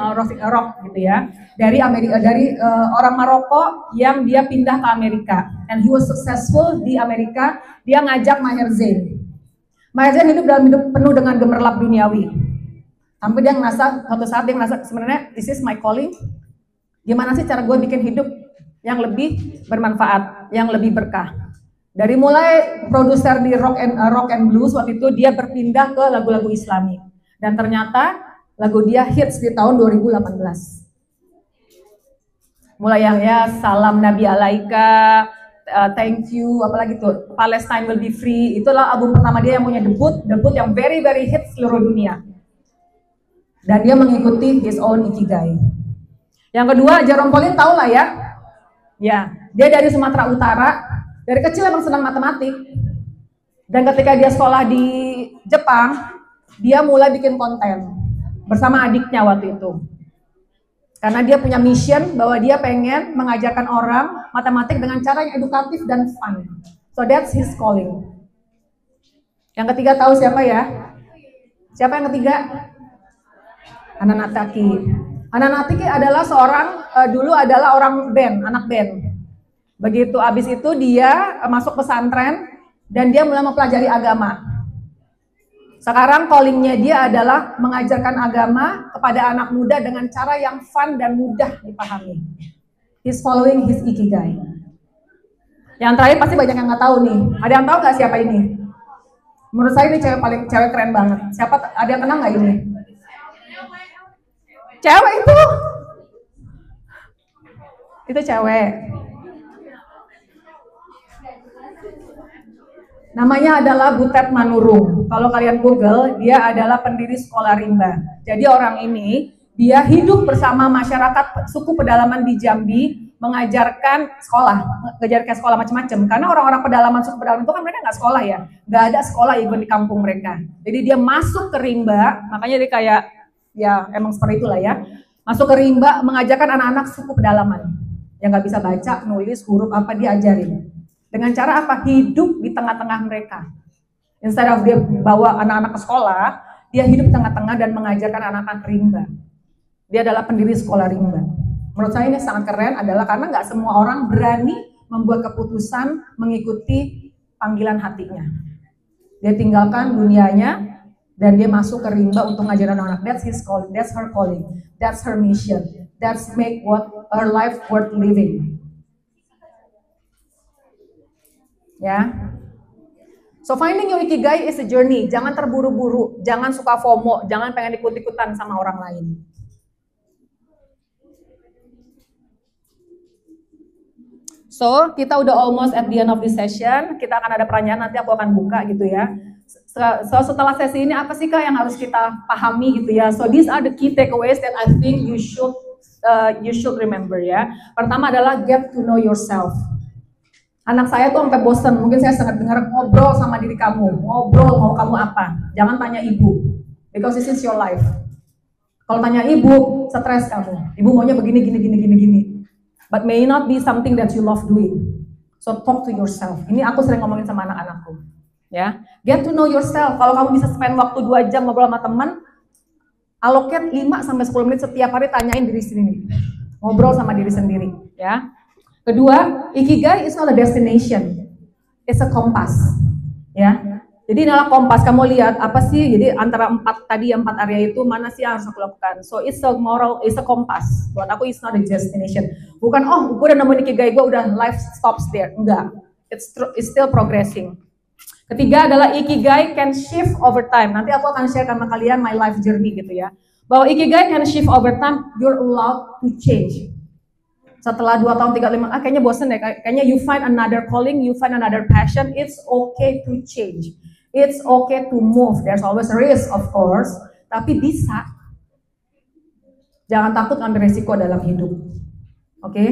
A: rock gitu ya. Dari Amerika, dari orang Maroko yang dia pindah ke Amerika. And he was successful di Amerika. Dia ngajak Maher Zain. Maher Zain hidup dalam hidup penuh dengan gemerlap duniawi. Sampai dia ngerasa, suatu saat dia ngerasa sebenarnya this is my calling. Gimana sih cara gue bikin hidup yang lebih bermanfaat, yang lebih berkah. Dari mulai produser di rock and blues, waktu itu dia berpindah ke lagu-lagu Islami. Dan ternyata lagu dia hits di tahun 2018. Mulai yang ya Salam Nabi Alaika, Thank You, apalagi tuh Palestine Will Be Free. Itulah album pertama dia yang punya debut yang very hits seluruh dunia. Dan dia mengikuti his own ikigai. Yang kedua, Jerome Pauline tahu lah ya. Ya, dia dari Sumatera Utara. Dari kecil emang senang matematik. Dan ketika dia sekolah di Jepang, dia mulai bikin konten bersama adiknya waktu itu. Karena dia punya mission bahwa dia pengen mengajarkan orang matematik dengan cara yang edukatif dan fun. So that's his calling. Yang ketiga tahu siapa ya? Siapa yang ketiga? Ananataki. Ananataki adalah seorang, dulu adalah orang band, anak band. Begitu abis itu dia masuk pesantren dan dia mulai mempelajari agama. Sekarang callingnya dia adalah mengajarkan agama kepada anak muda dengan cara yang fun dan mudah dipahami. He's following his ikigai. Yang terakhir pasti banyak yang nggak tahu nih. Ada yang tahu nggak siapa ini? Menurut saya ini cewek keren banget. Siapa? Ada yang kenal nggak ini? Cewek itu. Itu cewek. Namanya adalah Butet Manurung. Kalau kalian Google, dia adalah pendiri sekolah rimba. Jadi orang ini, dia hidup bersama masyarakat suku pedalaman di Jambi, mengajarkan sekolah macam-macam. Karena orang-orang pedalaman suku pedalaman itu kan mereka nggak sekolah ya, nggak ada sekolah even di kampung mereka. Jadi dia masuk ke rimba, makanya dia kayak, ya emang seperti itulah ya. Masuk ke rimba, mengajarkan anak-anak suku pedalaman yang nggak bisa baca, nulis, huruf apa dia ajarin. Dengan cara apa? Hidup di tengah-tengah mereka. Instead of dia bawa anak-anak ke sekolah, dia hidup di tengah-tengah dan mengajarkan anak-anak rimba. Dia adalah pendiri sekolah rimba. Menurut saya ini sangat keren adalah karena nggak semua orang berani membuat keputusan mengikuti panggilan hatinya. Dia tinggalkan dunianya dan dia masuk ke rimba untuk ngajarin anak. That's his calling, that's her calling, that's her mission, that's make what her life worth living. Ya, so finding your ikigai is a journey. Jangan terburu-buru, jangan suka FOMO, jangan pengen ikut-ikutan sama orang lain. So kita udah almost at the end of this session. Kita akan ada pertanyaan, nanti aku akan buka gitu ya. So setelah sesi ini apa sih Kak yang harus kita pahami gitu ya? So these are the key takeaways that I think you should remember ya. Pertama adalah get to know yourself. Anak saya tuh sampai bosen, mungkin saya sangat dengar ngobrol sama diri kamu, ngobrol mau kamu apa, jangan tanya ibu, because this is your life. Kalau tanya ibu, stres kamu, ibu maunya begini, gini, but may not be something that you love doing, so talk to yourself. Ini aku sering ngomongin sama anak-anakku, ya, get to know yourself. Kalau kamu bisa spend waktu 2 jam ngobrol sama teman, allocate 5-10 menit setiap hari tanyain diri sendiri, ngobrol sama diri sendiri, ya. Kedua, ikigai is not a destination, it's a compass, ya. Jadi inilah kompas, kamu lihat apa sih? Jadi antara 4 area itu mana sih yang harus aku lakukan? So it's a moral, it's a compass. Buat aku it's not a destination. Bukan gue udah nemuin ikigai gue udah life stops there. Enggak, it's still progressing. Ketiga adalah ikigai can shift over time. Nanti aku akan share sama kalian my life journey gitu ya. Bahwa ikigai can shift over time, you're allowed to change. Setelah 2 tahun, 3, 5, kayaknya bosen deh, kayaknya you find another calling, you find another passion, it's okay to change. It's okay to move, there's always a risk of course, tapi bisa. Jangan takut ambil resiko dalam hidup. Oke?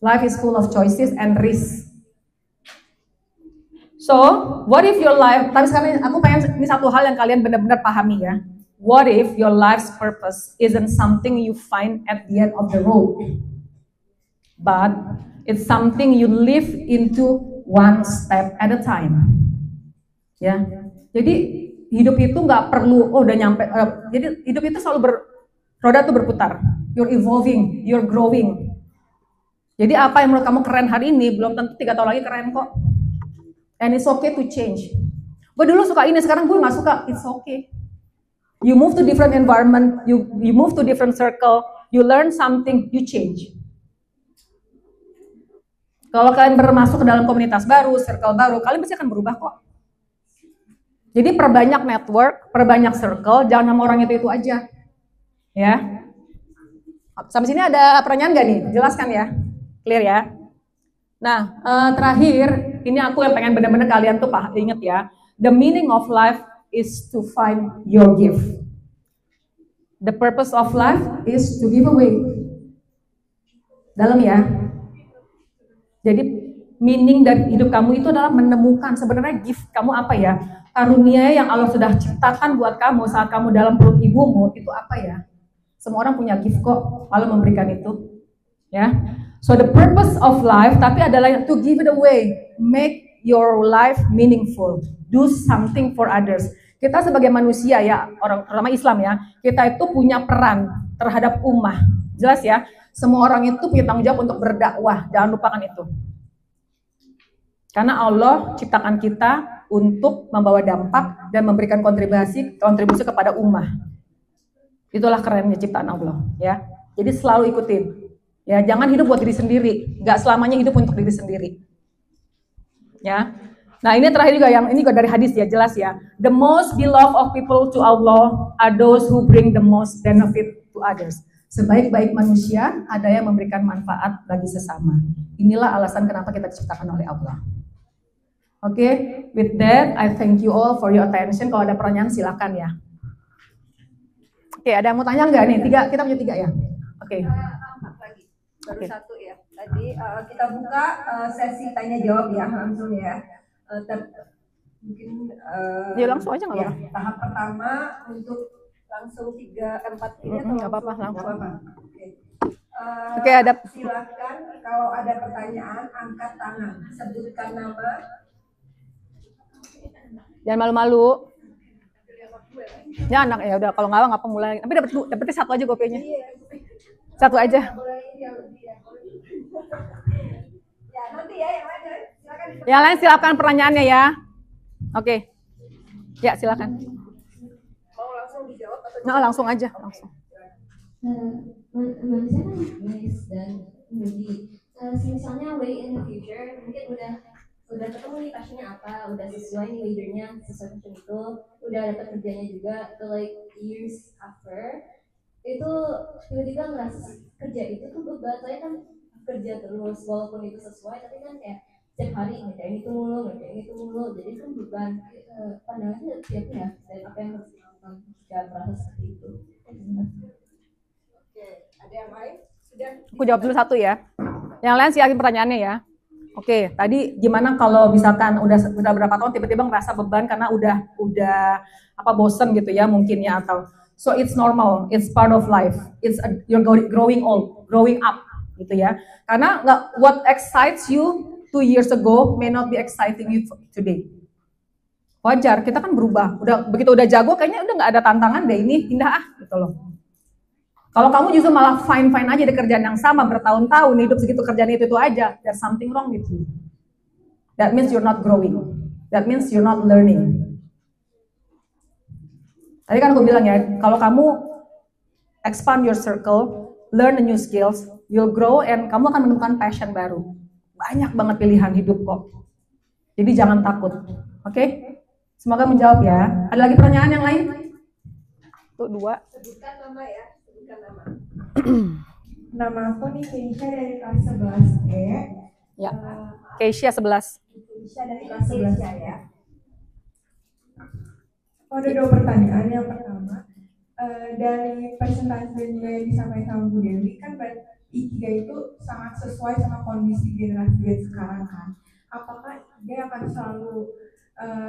A: Life is full of choices and risk. So, what if your life, tapi sekarang aku pengen, ini satu hal yang kalian benar-benar pahami ya. What if your life's purpose isn't something you find at the end of the road? But it's something you live into one step at a time. Ya, jadi hidup itu nggak perlu udah nyampe. Jadi hidup itu selalu roda tuh berputar. You're evolving, you're growing. Jadi apa yang menurut kamu keren hari ini belum tentu 3 tahun lagi keren kok. And it's okay to change. Gue dulu suka ini, sekarang gue nggak suka. It's okay. You move to different environment, you move to different circle, you learn something, you change. Kalau kalian bermasuk ke dalam komunitas baru, circle baru, kalian pasti akan berubah kok. Jadi perbanyak network, perbanyak circle, jangan sama orang itu aja. Ya. Sampai sini ada pertanyaan nggak nih? Jelaskan ya. Clear ya. Nah, terakhir, ini aku yang pengen benar-benar kalian tuh inget ya. The meaning of life is to find your gift. The purpose of life is to give away. Dalam ya. Jadi meaning dari hidup kamu itu adalah menemukan sebenarnya gift kamu apa ya, karunia yang Allah sudah ciptakan buat kamu saat kamu dalam perut ibumu itu apa ya. Semua orang punya gift kok, Allah memberikan itu, ya. So the purpose of life tapi adalah to give it away, make your life meaningful, do something for others. Kita sebagai manusia ya, orang terutama Islam ya, kita itu punya peran terhadap ummah, jelas ya. Semua orang itu punya tanggung jawab untuk berdakwah, jangan lupakan itu. Karena Allah ciptakan kita untuk membawa dampak dan memberikan kontribusi kepada ummah. Itulah kerennya ciptaan Allah, ya. Jadi selalu ikutin. Ya, jangan hidup buat diri sendiri, nggak selamanya hidup untuk diri sendiri. Ya. Nah, ini terakhir juga yang ini juga dari hadis ya, jelas ya. The most beloved of people to Allah are those who bring the most benefit to others. Sebaik-baik manusia ada yang memberikan manfaat bagi sesama. Inilah alasan kenapa kita diciptakan oleh Allah. Oke, with that I thank you all for your attention. Kalau ada pertanyaan silakan ya. Oke, ada yang mau tanya nggak nih? Kita punya 3 ya. Oke.
B: Baru satu ya. Tadi kita buka sesi tanya jawab ya langsung ya. Mungkin
A: Ya langsung aja nggak
B: ya,
A: apa-apa.
B: tahap pertama untuk langsung 3-4 ini atau
A: Nggak apa-apa, langsung.
B: Nggak apa-apa. Oke.
A: Oke, ada.
B: Silakan kalau ada pertanyaan angkat tangan, sebutkan nama.
A: Jangan malu-malu. Ya anak ya udah kalau nggak apa mulai. Tapi dapetnya 1 aja gopenya. 1 aja.
B: Ya nanti ya yang lain silakan.
A: Yang lain silakan pertanyaannya ya. Oke. Ya silakan.
B: Mau langsung dijawab atau
A: Nah, langsung aja, langsung.
F: Manusia kan guys dan jadi misalnya way in the future mungkin udah ketemu nih passionnya apa, udah sesuai nih leadernya sesuai passion itu, udah dapat kerjanya juga, atau like years after itu tiba-tiba ngerasa kerja itu tuh beban. Saya kan kerja terus walaupun itu sesuai tapi kan kayak setiap hari ngerjain itu mulu, jadi kan beban. Pandangannya siapa ya dan apa yang harus dilakukan jika merasa seperti itu.
B: Oke, ada yang lain? Sudah.
A: Aku jawab dulu 1 ya. Yang lain silakan pertanyaannya ya. Oke, tadi gimana kalau misalkan udah berapa tahun tiba-tiba ngerasa beban karena udah bosen gitu ya mungkin ya, atau so it's normal, it's part of life, you're growing up gitu ya. Karena what excites you 2 years ago may not be exciting you today. Wajar, kita kan berubah. Begitu udah jago kayaknya udah nggak ada tantangan deh, ini pindah gitu loh. Kalau kamu justru malah fine-fine aja di kerjaan yang sama bertahun-tahun, hidup segitu kerjaan itu aja, there's something wrong with you. That means you're not growing. That means you're not learning. Tadi kan aku bilang ya, kalau kamu expand your circle, learn the new skills, you'll grow and kamu akan menemukan passion baru. Banyak banget pilihan hidup kok. Jadi jangan takut. Oke? Semoga menjawab ya. Ada lagi pertanyaan yang lain? Tuh 2.
B: Sebutkan nama ya. Sebutkan nama.
E: Nama aku nih Keisha dari kelas 11E.
A: Ya. Keisha 11.
B: Keisha dari kelas 11 ya.
E: Ada 2 pertanyaan. Yang pertama, dari presentasi yang disampaikan sama Bu Dewi kan Ikigai itu sangat sesuai sama kondisi generasi Z sekarang kan. Apakah dia akan selalu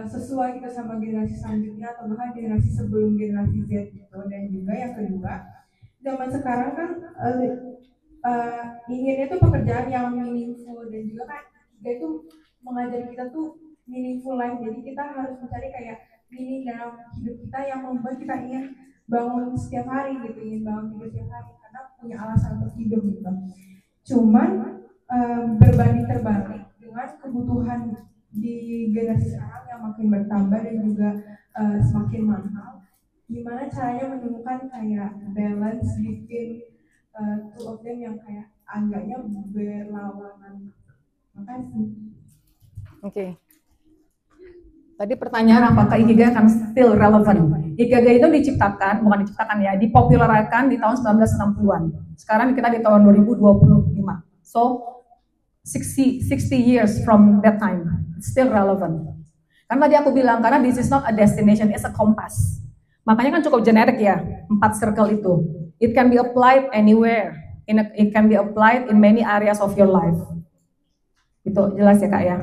E: sesuai kita sama generasi selanjutnya atau bahkan generasi sebelum generasi Z gitu? Dan juga yang kedua, zaman sekarang kan inginnya tuh pekerjaan yang meaningful dan juga kan dia itu mengajari kita tuh meaningful life. Jadi kita harus mencari kayak meaning dalam hidup kita yang membuat kita ingin bangun setiap hari gitu, ingin bangun tidur setiap hari karena punya alasan untuk hidup gitu. Cuman berbanding terbalik dengan kebutuhan di generasi sekarang yang makin bertambah dan juga semakin mahal, gimana caranya menemukan kayak balance between two of them yang kayak agaknya berlawanan. Makasih.
A: Oke. Tadi pertanyaan apakah Ikigai akan still relevant? Ikigai itu bukan diciptakan ya, dipopulerkan di tahun 1960-an. Sekarang kita di tahun 2025. So 60 years from that time, it's still relevant. Karena tadi aku bilang, karena this is not a destination, it's a compass. Makanya kan cukup generik ya, 4 circle itu. It can be applied anywhere. It can be applied in many areas of your life. Itu jelas ya Kak ya.